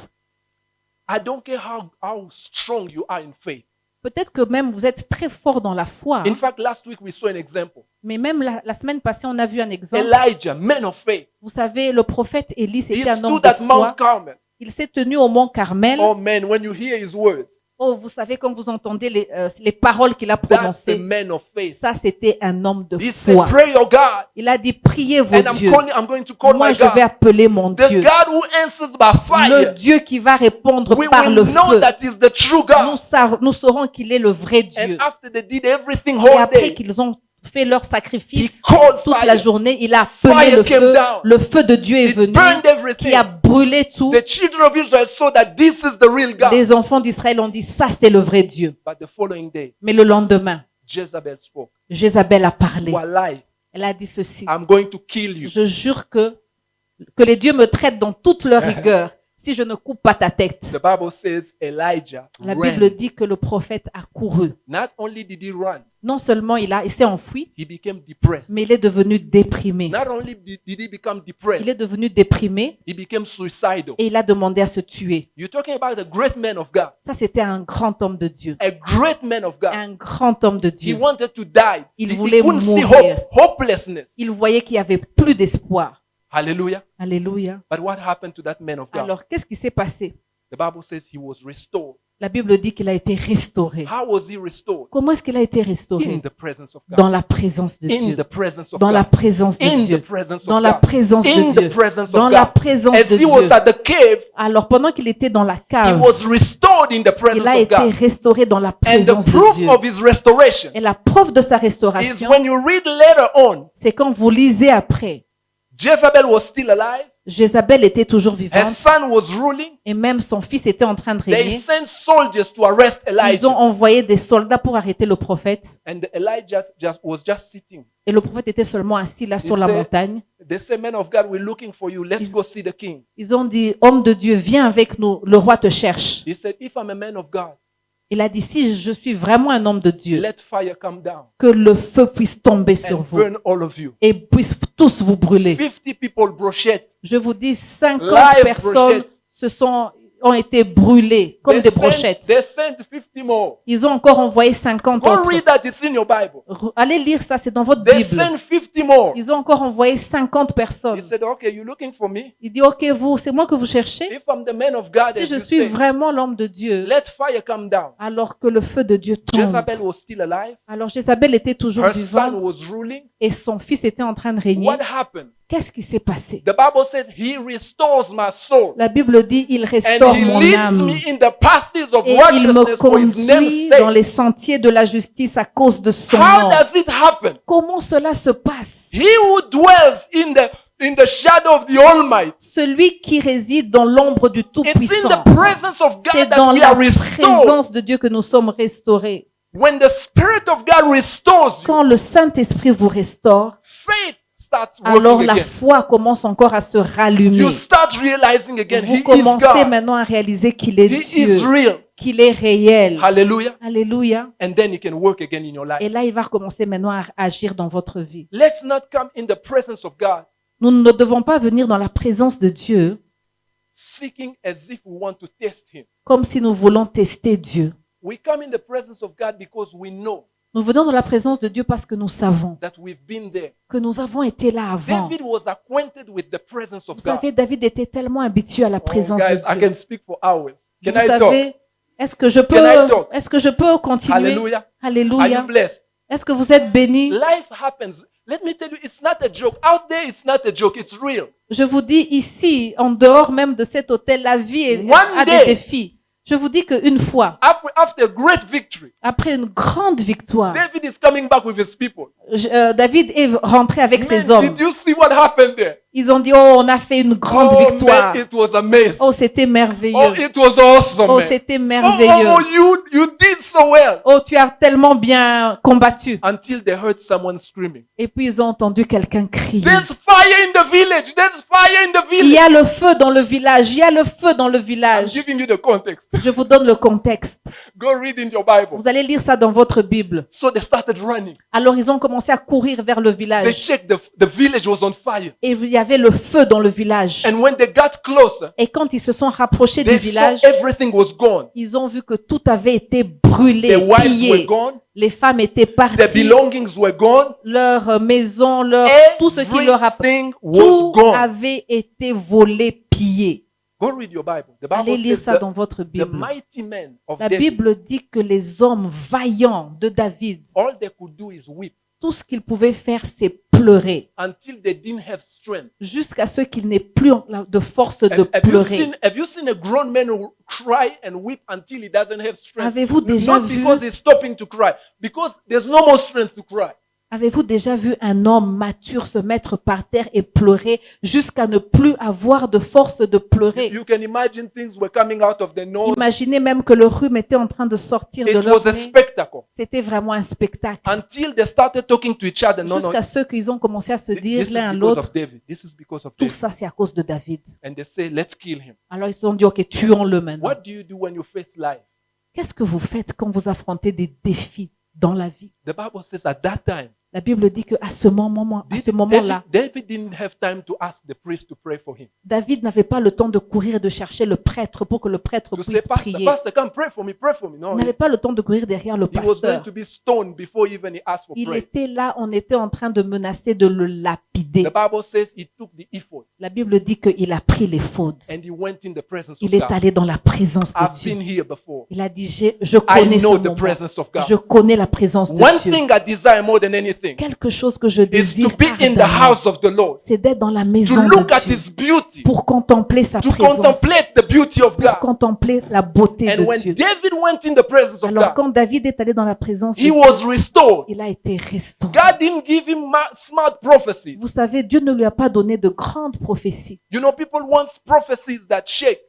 I don't care how strong you are in faith. Peut-être que même vous êtes très fort dans la foi, In fact, last week we saw an example. mais même la semaine passée, on a vu un exemple. Elijah, man of faith, Vous savez, le prophète Élie, he c'était un homme stood de at Mount foi. Carmel. Il s'est tenu au mont Carmel. Oh man, when you hear his words, Oh, vous savez, quand vous entendez les paroles qu'il a that's a prononcées, man of faith. ça, c'était un homme de He said, foi. pray your God, Il a dit, priez vos and dieux. I'm going to call Moi, my je vais God. appeler mon The Dieu. God who answers by Le fire. Dieu qui va répondre We par will le know feu. that is the true God. Nous saurons qu'il est le vrai Dieu. And after they did everything Et whole après day, qu'ils ont fait leur he sacrifice called toute fire. la journée, il a appelé Fire le came feu. down. Le feu de Dieu est It venu, burned qui everything. a brûlé tout. The children of Israel saw that this is the real God. Les enfants d'Israël ont dit, ça c'est le vrai Dieu. But the following day, Mais le lendemain, Jezebel spoke. Jézabel a parlé. Wallahi, Elle a dit ceci. I'm going to kill you. Je jure que les dieux me traitent dans toute leur rigueur si je ne coupe pas ta tête. The Bible says Elijah La ran. Bible dit que le prophète a couru. Not only did he run, Non seulement il s'est enfui, he became depressed. mais il est devenu déprimé. Not only did he become Il depressed, est devenu déprimé he became suicidal. et il a demandé à se tuer. You're talking about a great man of God. Ça, c'était un grand homme de Dieu. A great man of God. Un grand homme de He Dieu. wanted to die. Il He voulait couldn't see mourir. hopelessness. Il voyait qu'il n'y avait plus d'espoir. Hallelujah. Alléluia. But what happened to that man of God? Alors, qu'est-ce qui s'est passé? The Bible says he was restored. La Bible dit qu'il a été restauré. How was he restored? Comment est-ce qu'il a été In restauré? the presence of Dans God. la présence de In Dieu. the presence of Dans la God. présence de In the Dieu. presence Dans of la God. présence In de the Dieu. presence Dans of la God. présence As de he was Dieu. at the cave, Alors, pendant qu'il était dans la he cave, was restored in the presence il a of été God. restauré dans la And the présence de proof Dieu. of his restoration Et la preuve de sa is restauration, when you read later on, c'est quand vous lisez après. Jezebel was still alive. Jézabel était toujours Her vivante son was ruling. et même son fils était en train de They régner. sent soldiers to arrest Ils ont Elijah. envoyé des soldats pour arrêter le prophète. And Elijah was just sitting. Et le prophète était seulement assis là sur la said- montagne. They say, man of God, we're looking for you. Let's go see the king. Ils ont dit, homme de Dieu, viens avec nous, le roi te cherche. He said, if I'm a man of God, Il a dit, si je suis vraiment un homme de Dieu, let fire come down que le feu puisse tomber sur and vous burn all of you. et puisse tous vous brûler. 50 people brochette. Je vous dis, 50 Live personnes brochette. ont été brûlées comme des brochettes. They sent 50 more. Ils ont encore envoyé 50 Go autres. read that. It's in your Bible. Allez lire ça, c'est dans votre They Bible. sent 50 more. Ils ont encore envoyé 50 personnes. He said, okay, you're looking for me. Il dit, ok, vous, c'est moi que vous cherchez. If I'm the man of God, Si as je you suis say, vraiment l'homme de Dieu, let fire come down. alors que le feu de Dieu tombe. Jezebel was still alive. Alors Jézabel était toujours Her son vivante was ruling. et son fils était en train de régner. What happened? Qu'est-ce qui s'est passé? The Bible says he restores my soul. La Bible dit, il And restaure he mon leads âme. me in the paths of Et il me righteousness for his name's conduit dans sake. les sentiers de la justice à cause de son How nom. does it happen? Comment cela se passe? He who dwells in the shadow of the Almighty. Celui qui réside dans l'ombre du It's in Tout-Puissant. the presence of C'est God dans that we la are restored. présence de Dieu que nous sommes restaurés. When the Spirit of God restores you, Quand le Saint-Esprit vous restaure, faith starts alors working la again. foi commence encore à se rallumer. You start realizing again Vous He is commencez God. maintenant à réaliser qu'il est He is Dieu, real. qu'il est réel. Hallelujah. Alléluia. And then He can work again in your life. Et là, il va recommencer maintenant à agir dans votre vie. Let's not come in the presence of God Nous ne devons pas venir dans la présence de Dieu seeking as if we want to test Him. comme si nous voulons tester Dieu. We come in the presence of God because we know Nous venons dans la présence de Dieu parce que nous savons that we've been there. que nous avons été là avant. David was acquainted with the presence of Vous God. savez, David était tellement habitué à la Oh, présence guys, de I Dieu. can speak for hours. Can Vous I talk? savez, est-ce que je Can I talk? peux continuer? Hallelujah. Are you Alléluia. blessed? Est-ce que vous êtes bénis? Life happens. Let me tell you, it's not a joke. Out there, it's not a joke. It's real. Je vous dis ici, en dehors même de cet hôtel, la vie One a day. des défis. Je vous dis qu'une fois, After a great victory, après une grande victoire, David is coming back with his people. David est rentré avec ses Man, hommes. did you see what happened there? Ils ont dit, oh, on a fait une grande Oh, victoire. man, it was amazing. Oh, c'était merveilleux. Oh, it was awesome, Oh, man. c'était Oh, merveilleux. you did so well. Oh, tu as tellement bien combattu. Until they heard someone screaming. Et puis ils ont entendu quelqu'un crier. There's fire in the village. There's fire in the Il y village. a le feu dans le village. Il y a le feu dans le I'm village. giving you the context. Je vous donne le contexte. Go read in your Bible. Vous allez lire ça dans votre Bible. So they started running. Alors ils ont commencé à courir vers le They village. checked the village was on fire. Et il y avait le feu dans le village. And when they got closer, Et quand ils se sont rapprochés du they saw village, everything was gone. ils ont vu que tout avait été brûlé, Their wives were pillé. gone. Les femmes étaient Their parties. belongings were gone. Leur maison, tout ce qui leur Everything was tout gone. avait été volé, pillé. Go read your Bible. The Allez Bible lire says ça dans votre the Bible. mighty men of La David, Bible dit que les hommes vaillants de David, all they could do is weep tout ce qu'ils pouvaient faire, c'est pleurer, until they didn't have strength. jusqu'à ce qu'il n'ait plus de force de Have pleurer. you seen a grown man who cry and weep until he doesn't have strength? Avez-vous déjà Not vu, because he's stopping to cry, because there's no more strength to cry. avez-vous déjà vu un homme mature se mettre par terre et pleurer jusqu'à ne plus avoir de force de pleurer? You can imagine things were coming out of their nose. Imaginez même que le rhume était en train de sortir de It leur was a nez. spectacle C'était vraiment un spectacle. until they started talking to each other. No, no, Jusqu'à ce qu'ils ont commencé à se this dire is l'un à because l'autre, of David. This is because of tout David. ça c'est à cause de David. And they say, let's kill him. Alors ils se sont dit, ok, tuons-le maintenant. What do you do when you face life? Qu'est-ce que vous faites quand vous affrontez des défis dans la vie? The Bible says at that time, La Bible dit qu'à ce moment-là, David didn't have time to ask the priest to pray for him. David n'avait pas le temps de courir et de chercher le prêtre pour que le prêtre To say, puisse Pastor, prier. Pastor, come pray for me, pray for me. Il No, n'avait pas le temps de courir derrière le he was going pasteur. to be stoned before even he asked for Il prayer. était là, on était en train de menacer de le lapider. The Bible says he took the ephod La Bible dit qu'il a pris l'éphod. and he went in the presence of Il est God. allé dans la présence de I've Dieu. been here before. Il a dit, je I connais ce know the moment. presence of God. Je connais la présence de One Dieu. thing I desire more than anything Quelque chose que je is désire to be in the ardemment, house of the Lord, c'est d'être dans la to maison look at de Dieu his beauty, pour contempler sa to présence, contemplate the beauty of pour God. contempler la beauté And de when Dieu. David went in the presence of Alors God, quand David est allé dans la présence de he Dieu, was restored. il a été restauré. God didn't give him smart prophecies. Vous savez, Dieu ne lui a pas donné de grandes prophéties. You know, people want prophecies that shake.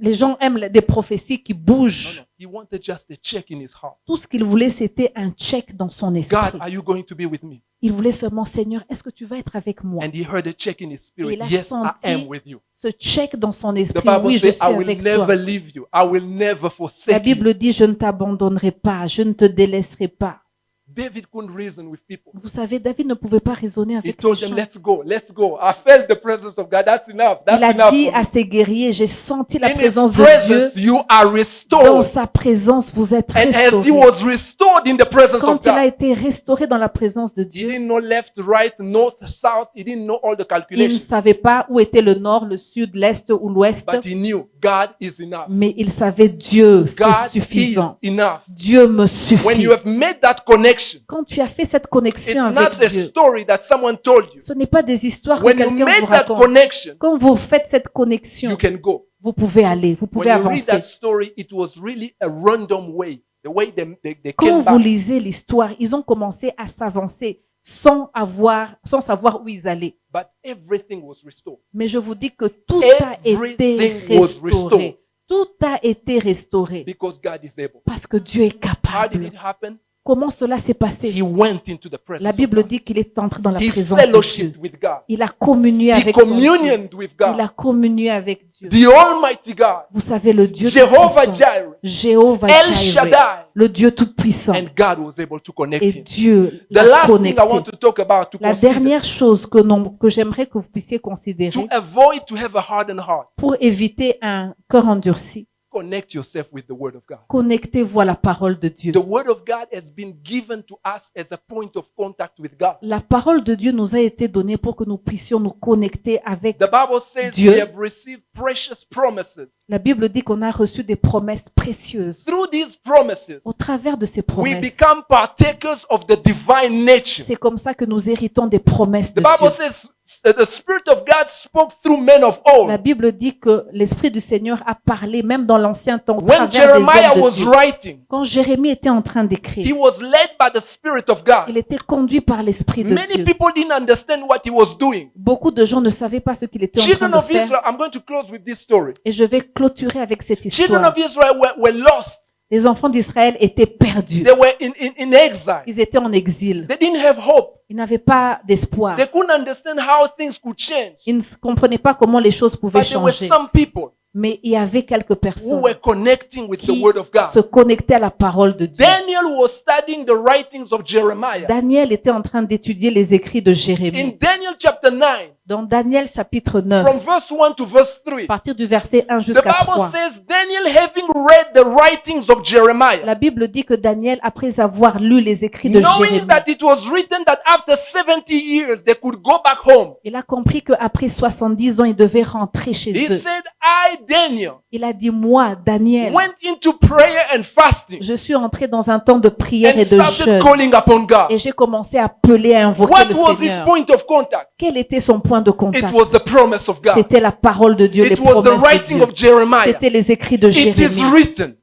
Les gens aiment des prophéties qui No, bougent. no. He wanted just a check in his heart. Tout ce qu'il voulait, c'était un check dans son God, esprit. are you going to be with me? Il voulait seulement, Seigneur, est-ce que tu vas être avec moi? And he heard a check in his spirit. Il a Yes, I senti am with you. Ce check dans son The esprit, Bible oui, je says, suis I will avec toi. never leave you. I will never La forsake you. Bible dit, je ne t'abandonnerai pas, je ne te délaisserai pas. David couldn't reason with people. Vous savez, David ne pouvait pas raisonner He avec les told them, gens. let's go, let's go. I felt the presence of God. That's enough. That's Il a enough. dit for me. à ses guerriers, j'ai senti la In his présence de Dieu. presence, you are Dans restored. sa présence, vous êtes And as he restaurés. was restored in the presence of Quand il a God, été restauré dans la présence de he Dieu, didn't know left, right, north, south. He didn't know all the il ne calculations. savait pas où était le nord, le sud, l'est ou l'ouest. But he knew God is enough. Mais il savait Dieu, c'est God suffisant. is enough. Dieu me When suffit. you have made that connection, Quand tu as fait cette it's connexion not avec a Dieu, story that someone told you. ce n'est pas des histoires que When you quelqu'un made vous that raconte. connection, Quand vous faites cette you connexion, can go. vous pouvez aller, vous pouvez When you read that avancer. story, it was really a random way. The way they Quand came vous back. lisez l'histoire, ils ont commencé à s'avancer sans savoir où ils allaient. But everything was restored. Mais je vous dis que tout a été Everything was restored. restauré. Tout a été restauré Because God is able. parce que Dieu est How did capable. it happen? Comment cela s'est passé? He went into the presence La of Bible God. dit qu'il est entré dans la He présence de Dieu. fellowshiped with God. Il a communié He avec son Dieu. communioned with Il God. a communié avec Dieu. The Almighty God. Vous savez, le Dieu Jehovah tout-puissant, Jireh. Jéhovah El Jireh, Shaddai. le Dieu tout-puissant, And God was able to connect et him. Dieu The l'a last thing I connecté. want to talk about to La consider, dernière chose que j'aimerais que vous puissiez considérer to avoid to have a hardened heart, pour éviter un cœur endurci, connect yourself with the Word of God. connectez-vous à la parole de Dieu. The Word of God has been given to us as a point of contact with God. La parole de Dieu nous a été donnée pour que nous puissions nous connecter avec. The Bible says Dieu. we have received precious promises. La Bible dit qu'on a reçu des promesses précieuses. Through these promises, Au travers de ces we promesses, become partakers of the divine nature. c'est comme ça que nous héritons des promesses The de Bible Dieu. says the Spirit of God spoke through men of La old. Bible dit que l'Esprit du Seigneur a parlé même dans l'Ancien temps au When travers des Jeremiah hommes de was Dieu. writing, Quand Jérémie était en train he d'écrire, was led by the Spirit of God. il était conduit par l'Esprit de Many Dieu. people didn't understand what he was doing. Beaucoup de gens ne savaient pas ce qu'il était en train Children de of faire. Israel, I'm going to close with this story. Et je vais clôturer avec cette Children histoire. of Israel were lost. Les enfants d'Israël étaient perdus. They were in exile. Ils étaient en exil. They didn't have hope. Ils n'avaient pas d'espoir. They couldn't understand how things could change. Ils ne comprenaient pas comment les choses pouvaient But there were changer. some people Mais il y avait quelques who personnes were connecting with the qui Word of se God. connectaient à la parole de Dieu. Daniel was studying the writings of Jeremiah. Daniel était en train d'étudier les écrits de In Jérémie. Daniel chapter 9, Dans Daniel chapitre 9, from verse 1 to verse 3, à partir du verset 1 the jusqu'à Bible 3, says Daniel, having read the writings of Jeremiah, la Bible dit que Daniel, après avoir lu les écrits de knowing Jérémie, that it was written that after 70 years they could go back home, il a compris qu'après 70 ans, il devait rentrer chez he eux. said, I, Daniel, Il a dit, moi, Daniel, went into prayer and fasting je suis entré dans un temps de prière and et de started jeûne. calling upon God. Et j'ai commencé à appeler, à invoquer What le was his Seigneur. point of contact? Quel était son point de It contact? was the promise of God. C'était la parole de Dieu, les It was the promesses de writing Dieu. of Jeremiah. C'était les écrits de It is Jérémie. written.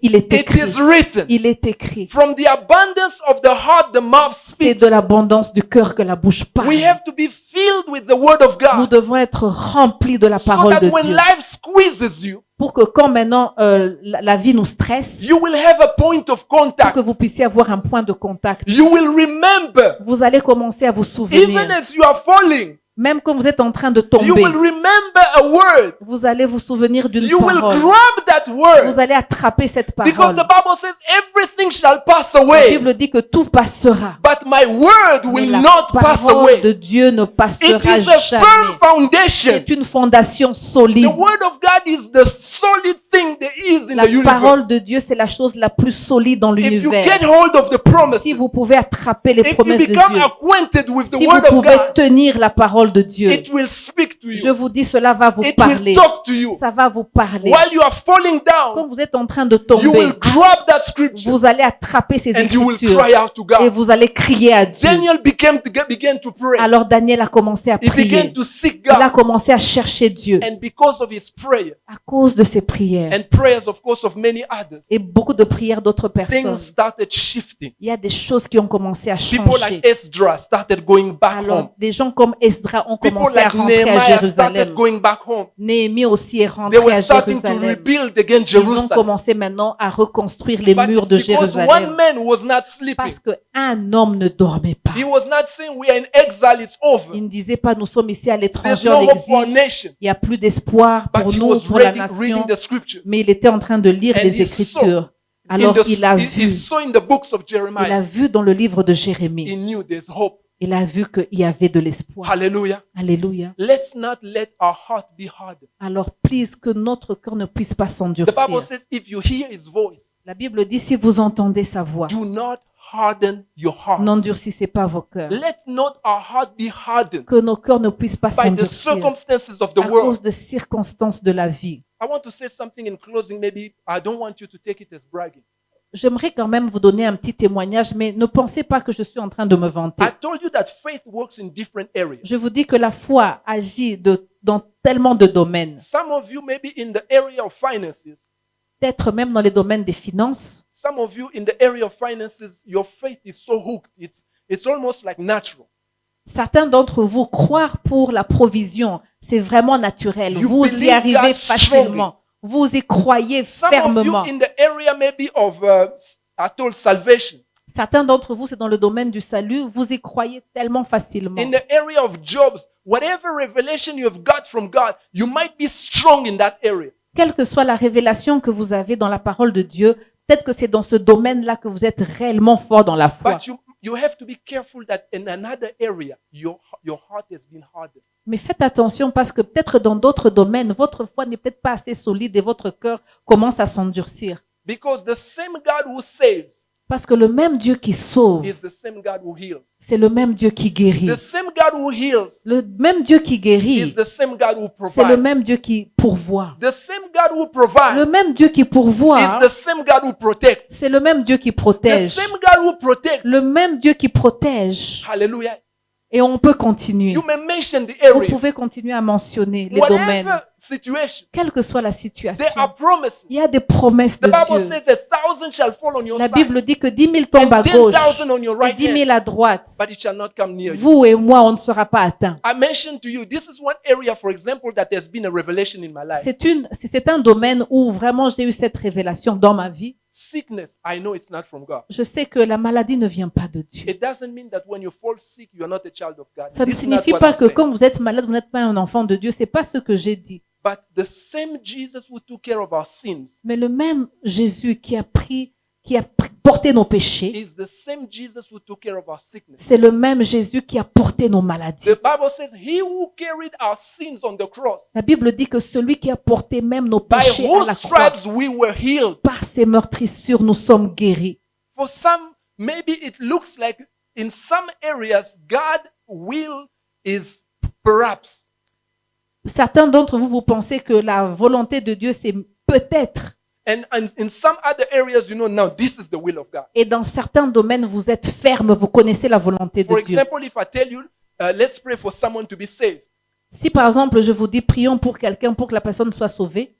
Il est It écrit. is written. Il est écrit. From the abundance of the heart, the mouth C'est speaks. de l'abondance du cœur que la bouche parle. We have to be filled with the word of Nous God devons être remplis de la so parole that de when Dieu. life squeezes you, Pour que quand maintenant la vie nous stresse, you will have a point of pour contact. que vous puissiez avoir un point de contact. You will remember, Vous allez commencer à vous even souvenir. as you are falling, Même quand vous êtes en train de you tomber, will remember a word. vous allez vous souvenir d'une You will parole. grab that word Vous allez attraper cette because parole. the Bible says everything shall pass La away, Bible dit que tout passera. but my word Mais will la not pass parole away. de Dieu ne It passera is a jamais. firm foundation. C'est une fondation solide. The word of God is the solid thing there is in La the parole universe. de Dieu, c'est la chose la plus solide dans If you l'univers. get hold of the promises, Si vous pouvez attraper les if you promesses de become Dieu, acquainted with the si vous word of pouvez God, tenir la parole de Dieu, it will speak to je you. vous dis, cela va vous It parler. will talk to you. Ça va vous parler. While you are falling Quand down, vous êtes en train de you tomber, will grab that scripture vous allez attraper ces and you will écritures cry out to et God. vous allez crier à Dieu. Daniel began to pray. Alors Daniel a commencé à He began prier. to seek Il a God. commencé à chercher Dieu And because of his prayer à cause de ses prières and prayers, of course, of many others, et beaucoup de prières d'autres personnes. things started shifting. Il y a des choses qui ont commencé à People changer. like Esdras started going back home. Alors, des gens comme Esdras ont People commencé à like rentrer à Nehemiah Jérusalem. started going back home. Néhémie aussi est They rentré were à starting to Jérusalem. rebuild again Ils ont Jerusalem. commencé maintenant à reconstruire les But murs it's de because one Jérusalem. man was not sleeping. Parce qu'un homme ne dormait pas. He was not saying we are in exile, it's over. Il ne disait pas nous sommes ici à There's l'étranger no en hope for a exil. nation. Il n'y a plus d'espoir But pour he nous, was pour la reading nation. the scripture. Mais il était en train de lire And les he Écritures. In Alors the- il a he vu. saw in the books of Il a Jeremiah. vu dans le livre de Jérémie. He knew there's hope. Il a vu qu'il y avait de l'espoir. Hallelujah. Alléluia. Let's not let our heart be hardened. Alors, please, que notre cœur ne puisse pas The s'endurcir. Bible says if you hear his voice, La Bible dit, si vous entendez sa voix, do not harden your heart. n'endurcissez pas vos cœurs. Let not our heart be hardened Que nos cœurs ne puissent pas by the s'endurcir circumstances of the à world. cause de circonstances de la vie. I want to say something in closing. Maybe I don't want you to take it as bragging. J'aimerais quand même vous donner un petit témoignage, mais ne pensez pas que je suis en train de me vanter. I told you that faith works in different areas. Je vous dis que la foi agit dans tellement de domaines. Some of you maybe in the area of finances. Peut-être même dans les domaines des finances. Some of you in the area of finances, your faith is so hooked. It's almost like natural. Certains d'entre vous, croire pour la provision, c'est vraiment naturel. You Vous y believe arrivez God facilement. Vous y croyez Some fermement. of you in the area maybe of, I told salvation. Certains d'entre vous, c'est dans le domaine du salut. Vous y croyez tellement facilement. In the area of jobs, whatever revelation you have got from God, you might be strong in that area. Quelle que soit la révélation que vous avez dans la parole de Dieu, peut-être que c'est dans ce domaine-là que vous êtes réellement fort dans la foi. But you have to be careful that in another area, your heart has been hardened. Mais faites attention parce que peut-être dans d'autres domaines, votre foi n'est peut-être pas assez solide et votre cœur commence à s'endurcir. Because the same God who saves Parce que le même Dieu qui sauve, is the same God who heals. c'est le même Dieu qui guérit. The same God who heals Le même Dieu qui is guérit, the same God who c'est le provides. même Dieu qui pourvoit. The same God who Le provides même Dieu qui is pourvoit, the same God who protects. c'est le même Dieu qui The protège. same God who protects. Le même Dieu qui protège. Hallelujah. Et on peut continuer. You may mention the Vous area. pouvez continuer à mentionner les domaines. Whatever situation, Quelle que soit la there situation, are promises. il y a des promesses The de Bible Dieu. says 1,000 shall fall on your La side Bible dit que 10 000 tombent à and gauche 10,000 on your et right 10 hand, 000 à droite. but it shall not come near you. Vous et moi, on ne sera pas atteints. I mentioned to you, this is one area, for example, that there's been a revelation in my life. C'est un domaine où vraiment j'ai eu cette révélation dans ma vie. Sickness, I know it's not from God. Je sais que la maladie ne vient pas de Dieu. It doesn't mean that when you fall sick, you are not a child of God. Ça ne This is not signifie what pas I'm que saying. quand vous êtes malade, vous n'êtes pas un enfant de Dieu. C'est pas ce que j'ai dit. But the same Jesus who took care of our sins Mais le même Jésus qui a porté nos péchés, is the same Jesus who took care of our sickness. c'est le même Jésus qui a porté nos maladies. The Bible says, He who carried our sins on the cross, La Bible dit que celui qui a porté même nos by péchés à la whose croix, stripes we were healed. par ses meurtrissures, nous sommes guéris. For some, maybe it looks like in some areas, God's will is perhaps. Certains d'entre vous, vous pensez que la volonté de Dieu, c'est peut-être. And in some other areas, you know, now this is the will of God. Et dans certains domaines, vous êtes ferme, vous connaissez la volonté For de Dieu. example, if I tell you, let's pray for someone to be saved, Si par exemple, je vous dis, prions pour quelqu'un pour que la personne soit sauvée,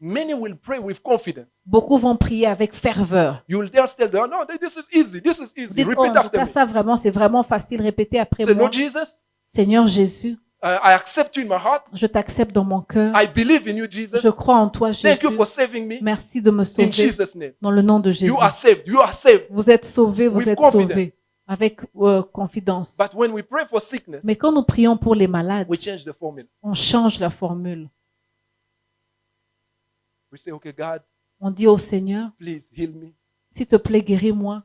many will pray with confidence. beaucoup vont prier avec ferveur. You will just tell them, no, this is easy, this is easy. Dites, oh, en Repeat tout after cas, me. ça vraiment, c'est vraiment facile. Répétez après Say, moi. Lord Jesus, Seigneur Jésus, I accept you in my heart. je t'accepte dans mon cœur. I believe in you, Jesus. Je crois en toi, Thank Jésus. you for saving me. Merci de me In sauver Jesus' name. dans le nom de Jésus. You are saved. You are saved. Vous êtes sauvés, vous With êtes confidence. sauvés avec confidence. But when we pray for sickness, Mais quand nous prions pour les malades, we change the formula. on change la formule. We say, okay, God, On dit au Seigneur, please heal me. s'il te plaît, guéris-moi.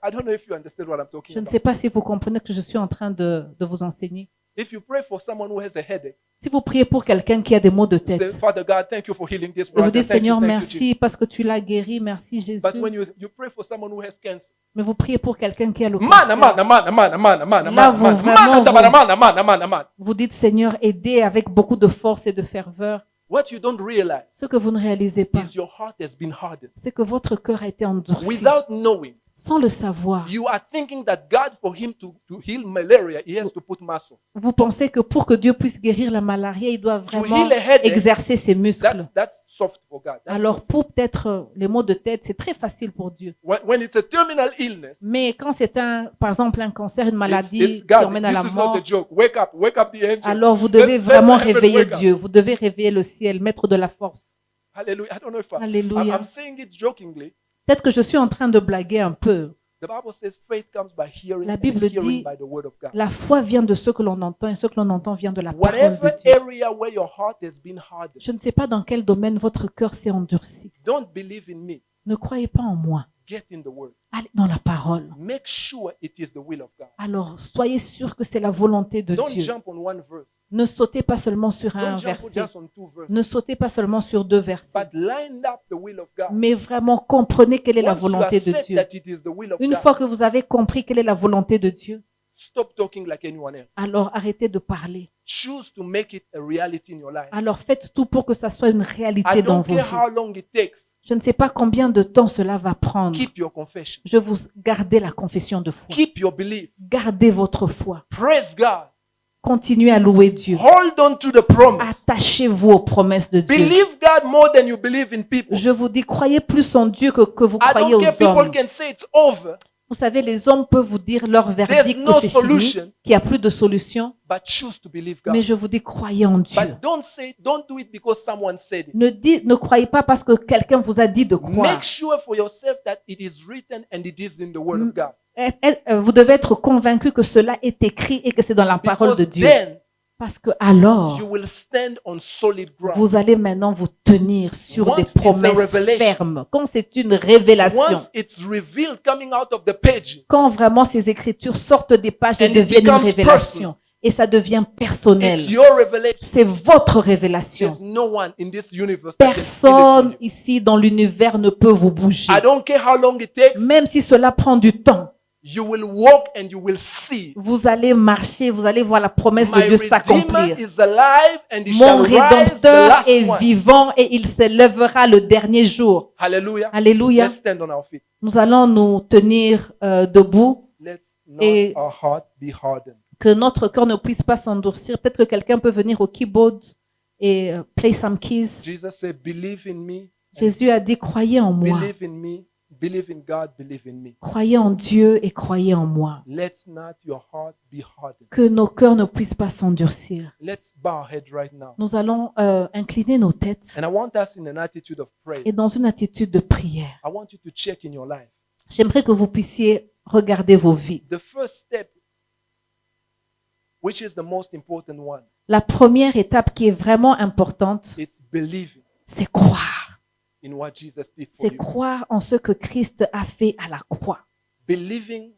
I don't know if you understand what I'm talking Je ne about. sais pas si vous comprenez que je suis en train de vous enseigner. If you pray for someone who has a headache, Si vous priez pour quelqu'un qui a des maux de say, tête, Father God, thank you for healing this et vous brother. dites, Thank you, Seigneur, thank you, Jesus. merci parce que tu l'as guéri, merci Jésus. But when you pray for someone who has cancer, Mais vous priez pour quelqu'un qui a le man, cancer. Là, vous vraiment, vous dites, Seigneur, aidez avec beaucoup de force et de ferveur. what you don't realize Ce que vous ne réalisez pas, is your heart has been hardened. c'est que votre cœur a été endurci. Without knowing, Sans le savoir, you are thinking that God, for him to heal malaria, he has to put muscle. vous pensez que pour que Dieu puisse guérir la malaria, il doit To vraiment heal a headache, exercer ses muscles. that's soft for God. That's Alors soft. pour peut-être les maux de tête, c'est très facile pour Dieu. When it's a terminal illness, Mais quand c'est par exemple un cancer, une maladie it's qui God. emmène à la This is not mort, a joke. Wake up the angel. alors vous devez Let's vraiment heaven réveiller wake up. Dieu. Vous devez réveiller le ciel, mettre de la force. Hallelujah. I don't know if Alléluia. I'm saying it jokingly. Peut-être que je suis en train de blaguer un peu. The Bible says faith comes by hearing, La and Bible hearing dit, by the word of God. La foi vient de ce que l'on entend et ce que l'on entend vient de la parole Whatever de Dieu. area where your heart has been hardened, Je ne sais pas dans quel domaine votre cœur s'est endurci. don't believe in me. Ne croyez pas en moi. Get in the word. Allez dans la parole. Make sure it is the will of God. Alors, soyez sûr que c'est la volonté de Don't Dieu. jump on one verse. Ne sautez pas seulement sur un Don't jump verset. just on two verses. Ne sautez pas seulement sur 2 versets. But line up the will of God. Mais vraiment comprenez quelle est la Once you volonté de accept Dieu. that it is the will of Une God, fois que vous avez compris quelle est la volonté de Dieu, Stop talking like anyone else. alors arrêtez de parler. Choose to make it a reality in your life. Alors faites tout pour que ça soit une I réalité dans don't vos care how vies. long it takes. Je ne sais pas combien de temps cela va prendre. Keep your confession. Je vous gardez la confession de foi. Keep your belief. Gardez votre foi. Praise God. Continuez à louer Dieu. Hold on to the promise. Attachez-vous aux promesses de Dieu. Believe God more than you believe in people. Je vous dis, croyez plus en Dieu que vous I croyez don't care aux people hommes. can say it's over, Vous savez, les hommes peuvent vous dire leur verdict no que c'est fini, solution. qu'il n'y a plus de solution. but choose to believe God. Mais je vous dis, croyez en Dieu. But don't do it because someone said it. Ne croyez pas parce que quelqu'un vous a dit de croire. Make sure for yourself that it is written and it is in the Word of God. Vous devez être convaincu que cela est écrit et que c'est dans la parole de Because Dieu. then Parce que alors, you will stand on solid ground. vous allez maintenant vous tenir sur Once des it's a promesses revelation. fermes. Quand c'est une révélation, Once it's revealed coming out of the page, quand vraiment ces écritures sortent des pages et And it deviennent une becomes révélation, et ça devient personnel, it's your revelation. c'est votre révélation. There's no one in this universe that can steal it from Personne you. ici dans l'univers ne peut vous bouger. I don't care how long it takes. Même si cela prend du temps, You will walk and you will see. vous allez marcher, vous allez voir la promesse de My Dieu Redeemer s'accomplir. is alive and he Mon shall rise the Rédempteur last est one. vivant et il s'élèvera le dernier jour. Hallelujah. Alléluia. Let's stand on our feet. Nous allons nous tenir debout, Let's not Et- our heart be hardened. que notre cœur ne puisse pas s'endurcir. Peut-être que quelqu'un peut venir au keyboard et play some keys. Jesus said, believe in me. Jésus a dit, croyez en moi. Believe in me. Believe in God. Believe in me. Croyez en Dieu et croyez en moi. Let's not your heart be hardened. Que nos cœurs ne puissent pas s'endurcir. Let's bow our head right now. Nous allons incliner nos têtes And I want us in an attitude of prayer. et dans une attitude de prière. I want you to check in your life. J'aimerais que vous puissiez regarder vos vies. The first step, which is the most important one, La première étape qui est vraiment importante, it's believing c'est croire. in what Jesus did for C'est you. croire en ce que Christ a fait à la croix. Believing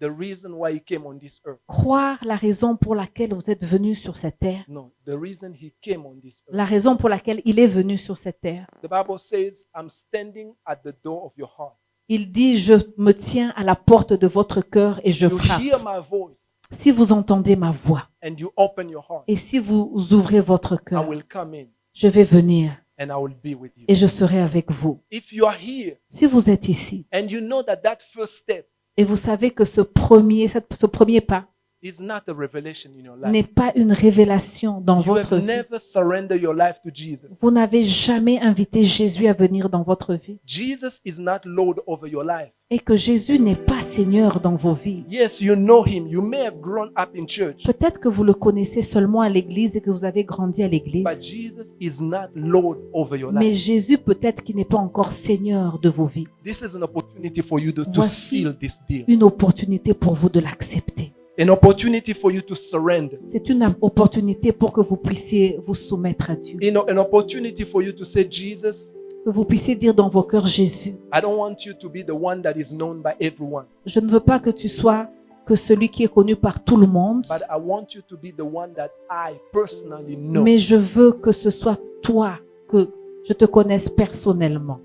the reason why he came on this earth. Croire la raison pour laquelle vous êtes venus sur cette terre. No, the reason he came on this earth. La raison pour laquelle il est venu sur cette terre. The Bible says, I'm standing at the door of your heart. Il dit, je me tiens à la porte de votre cœur et je You frappe. hear my voice Si vous entendez ma voix and you open your heart, et si vous ouvrez votre I cœur, will come in je vais venir and I will be with you. et je serai avec vous. If you are here Si vous êtes ici and you know that that first step et vous savez que ce premier pas is not a revelation in your n'est life, pas une révélation dans you votre have vie, never surrendered your life to Jesus. vous n'avez jamais invité Jésus à venir dans votre vie Jesus is not Lord over your life. et que Jésus n'est pas Seigneur dans vos vies. Yes, you know him. You may have grown up in church, Peut-être que vous le connaissez seulement à l'église et que vous avez grandi à l'église. but Jesus is not Lord over your Mais life. Jésus peut-être qu'il n'est pas encore Seigneur de vos vies. This is an opportunity for you to Voici seal this deal. une opportunité pour vous de l'accepter. An opportunity for you to surrender. C'est une opportunité pour que vous puissiez vous soumettre à Dieu. An opportunity for you to say, Jesus, Que vous puissiez dire dans vos cœurs, Jésus, I don't want you to be the one that is known by everyone, je ne veux pas que tu sois que celui qui est connu par tout le monde, but I want you to be the one that I personally know. mais je veux que ce soit toi, que je te connaisse personnellement.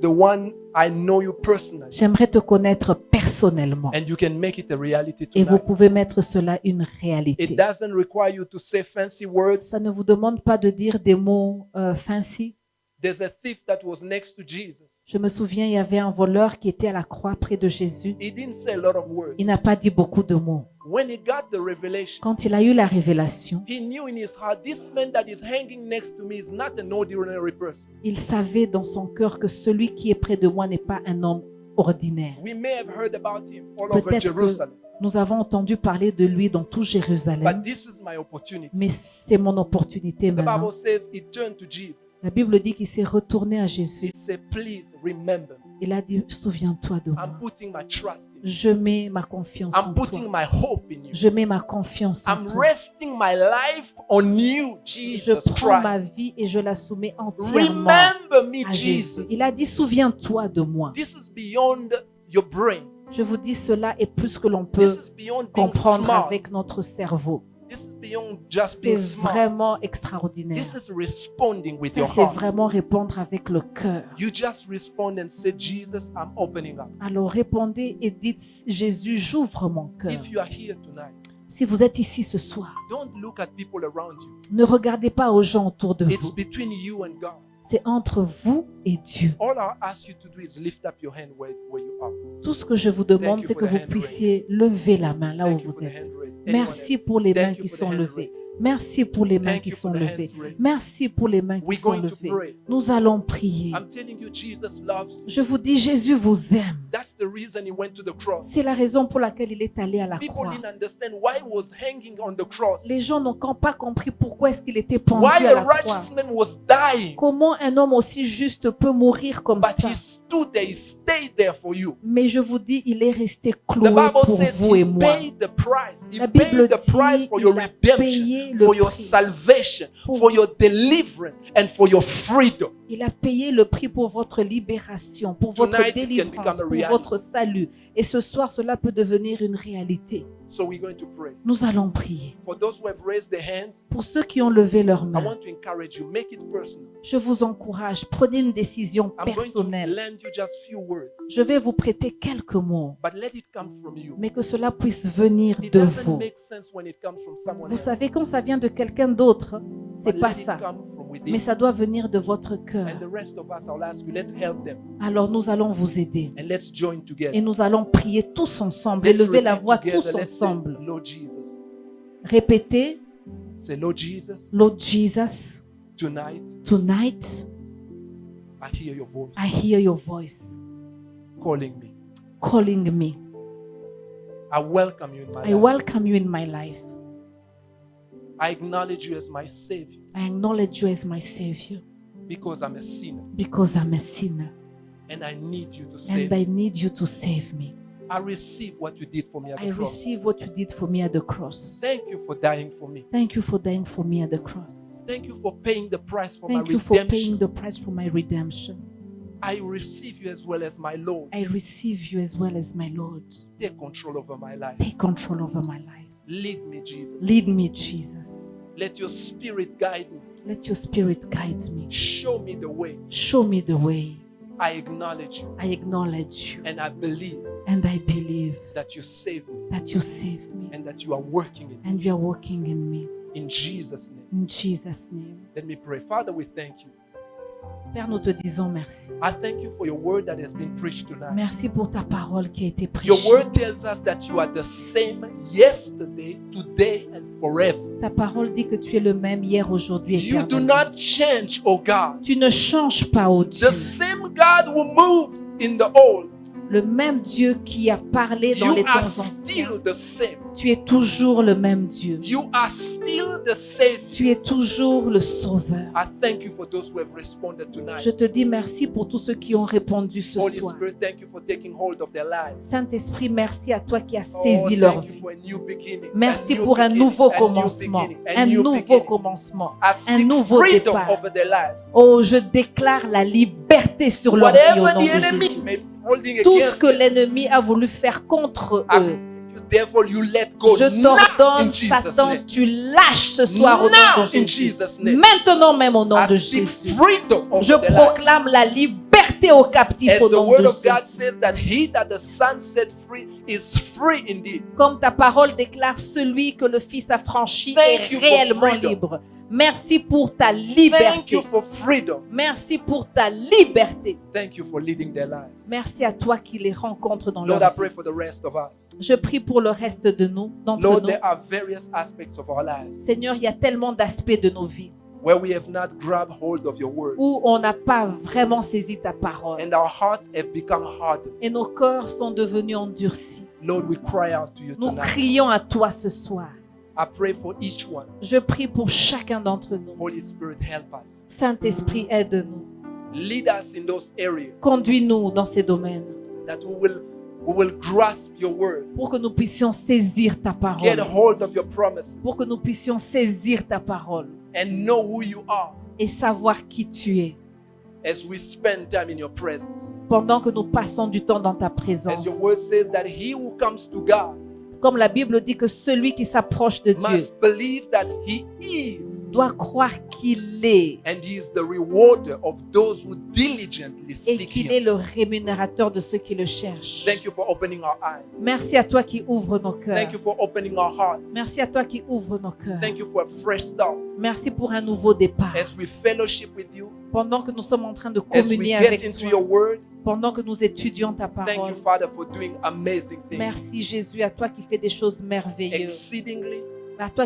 The one I know you personally. J'aimerais te connaître personnellement. And you can make it a reality Et vous tonight. pouvez mettre cela une It réalité. doesn't require you to say fancy words. Ça ne vous demande pas de dire des mots fancy. There's a thief that was next to Jesus. Je me souviens, il y avait un voleur qui était à la croix près de Jésus. He didn't say a lot of words. Il n'a pas dit beaucoup de mots. When he got the revelation, Quand il a eu la révélation, he knew in his heart, this man that is hanging next to me is not an ordinary person. il savait dans son cœur que celui qui est près de moi n'est pas un homme ordinaire. We may have heard about him all over Peut-être que Jerusalem, nous avons entendu parler de lui dans tout but Jérusalem, this is my opportunity. mais c'est mon opportunité The maintenant. Bible says he turned to Jesus. La Bible dit qu'il s'est retourné à Jésus. He said, please remember, Il a dit, souviens-toi de moi. I'm putting my trust in you. Je mets ma confiance en I'm putting toi. my hope in you. Je mets ma confiance en I'm toi. resting my life on you, Je Jesus prends ma Christ. vie et je la soumets entièrement Remember me, à Jésus. Jesus. Il a dit, souviens-toi de moi. This is beyond your brain. Je vous dis, cela est plus que l'on peut This is beyond being comprendre smart. avec notre cerveau. This is beyond just C'est being smart. vraiment extraordinaire. This is responding with Ça, your c'est heart. vraiment répondre avec le cœur. You just respond and say, Jesus, I'm opening up. Alors répondez et dites, Jésus, j'ouvre mon cœur. If you are here tonight, Si vous êtes ici ce soir, don't look at people around you. ne regardez pas aux gens autour de It's vous. between you and God. C'est entre vous et Dieu. All I ask you to do is lift up your hand where you are. Tout ce que je vous demande, Thank you c'est for que the vous hand puissiez lever la main là où Thank you vous for the êtes. hand raised. Anyone Merci else? pour les mains Thank you qui for the sont hand levées. raised. Merci pour les mains Thank qui you sont for the hands levées. raised. Merci pour les mains qui We're sont going to levées. pray. Nous allons prier. I'm telling you, Jesus loves you. Je vous dis, Jésus vous aime. That's the reason he went to the cross. C'est la raison pour laquelle il est allé à la People croix. didn't understand why he was hanging on the cross. Les gens n'ont pas compris pourquoi est-ce qu'il était pendu Why à a la croix. righteous man was dying. Comment un homme aussi juste peut mourir comme But ça. he stood there, he stayed there for you. Mais je vous dis, il est resté The cloué Bible pour says vous et he moi. paid the price. He La Bible paid the price dit, for your il a redemption, payé le for your prix. salvation, Pour- for your deliverance, and for your freedom. Il a payé le prix pour votre libération, pour votre Tonight it can délivrance, become a pour reality. votre salut. Et ce soir, cela peut devenir une réalité. So we're going to pray. Nous allons prier. For those who have raised their hands, Pour ceux qui ont levé leurs I mains, want to encourage you. Make it personal. je vous encourage, prenez une décision I'm going to personnelle. lend you just few words, Je vais vous prêter quelques mots, but let it come from you. mais que cela puisse venir It de doesn't vous. make sense when it comes from someone Vous else. savez, quand ça vient de quelqu'un d'autre, c'est But pas let it ça. come from within. Mais ça doit venir de votre cœur. And the rest of us, I'll ask you, let's help them Alors nous allons vous aider. and let's join Et together. nous allons prier tous ensemble et Let's lever la repeat voix together. tous Let's say, ensemble. Lord Jesus. Répétez, Say, Lord Jesus, Lord Jesus, tonight tonight I hear your voice I hear your voice calling me. calling me. I welcome you in my I life. welcome you in my life. I acknowledge you as my Savior I acknowledge you as my Savior because I'm a sinner because I'm a sinner and I need you to save and me. I need you to save me. I receive what you did for me at I the cross. receive what you did for me at the cross. Thank you for dying for me. Thank you for dying for me at the cross. Thank you for paying the price for my Thank you for paying redemption. the price for my redemption. I receive you as well as my Lord. I receive you as well as my Lord. Take control over my life. Take control over my life. Lead me, Jesus. Lead me, Jesus. Let your spirit guide me. Let your spirit guide me. Show me the way. Show me the way. I acknowledge you I acknowledge you and I believe and I believe that you saved me that you save me and that you are working in me. and you are working in me. In Jesus' name. In Jesus' name. Let me pray. Father, we thank you. Père, nous te disons merci. I thank you for your word that has been preached tonight. Merci pour ta parole qui a été Your prêchée. word tells us that you are the same yesterday, today, and forever. Ta parole dit que tu es le même hier, aujourd'hui et You do éternellement. not change, oh God. Tu ne changes pas, ô Dieu. The same God who moved in the old, Le même Dieu qui a parlé dans you les are temps anciens. still the same. Tu es toujours le même Dieu. You are still the Savior. Tu es toujours le Sauveur. I thank you for those who have responded tonight. Je te dis merci pour tous ceux qui ont répondu ce Holy soir. Spirit, thank you for taking hold of their lives. Saint-Esprit, merci à toi qui as Oh, saisi leur thank you vie. for a new beginning, Merci a new pour un beginning, nouveau a new commencement. beginning, a Un new nouveau beginning. commencement. I un speak nouveau freedom départ. over their lives. Oh, je déclare la liberté sur leur vie au Whatever nom the de enemy Jésus. may be holding Tout ce against que them, l'ennemi a voulu faire contre I eux, you devil, you let go je now in t'ordonne, Jesus' Satan, name. tu lâches ce soir au nom Now de in Jésus. Jesus' name. Maintenant même au nom de I speak Jésus. freedom over Je their lives. proclame la liberté aux captifs As au the nom word de of God Jésus. says that he that the Son set free is free indeed. Comme ta parole déclare, celui que le Fils a franchi Thank est you for réellement freedom. libre. Merci pour ta Thank liberté. you for freedom. Merci pour ta liberté. Thank you for leading their lives. Merci à toi qui les rencontres dans Lord, I leur pray vie. for the rest of us. Je prie pour le reste de nous, d'entre Lord, nous. there are various aspects of our lives Seigneur, il y a tellement d'aspects de nos vies where we have not grabbed hold of your word où on n'a pas vraiment saisi ta parole. and our hearts have become hardened. Et nos cœurs sont devenus endurcis. Lord, we cry out to you Nous tonight. crions à toi ce soir. I pray for each one. Je prie pour chacun d'entre nous. Holy Spirit, help us. Saint-Esprit, aide-nous. Lead us in those areas Conduis-nous dans ces domaines that we will grasp your word, pour que nous puissions saisir ta get parole. hold of your promises, Pour que nous puissions saisir ta parole and know who you are et savoir qui tu es. as we spend time in your presence. Pendant que nous passons du temps dans ta As présence. your word says that he who comes to God Comme la Bible dit que celui qui s'approche de Dieu must believe that He is, doit croire qu'il est and He is the rewarder of those who diligently et seek qu'il est Him. le rémunérateur de ceux qui le cherchent. Thank you for opening our eyes. Merci à toi qui ouvre nos cœurs. Thank you for opening our hearts. Merci à toi qui ouvre nos cœurs. Thank you for a fresh start. Merci pour un nouveau départ. As we fellowship with you, Pendant que nous sommes en train de as we communier get avec into toi, your word, pendant que nous étudions ta thank you, parole. Father, for doing amazing things. Merci Jésus, à toi qui fais des choses merveilleuses. Exceedingly, À toi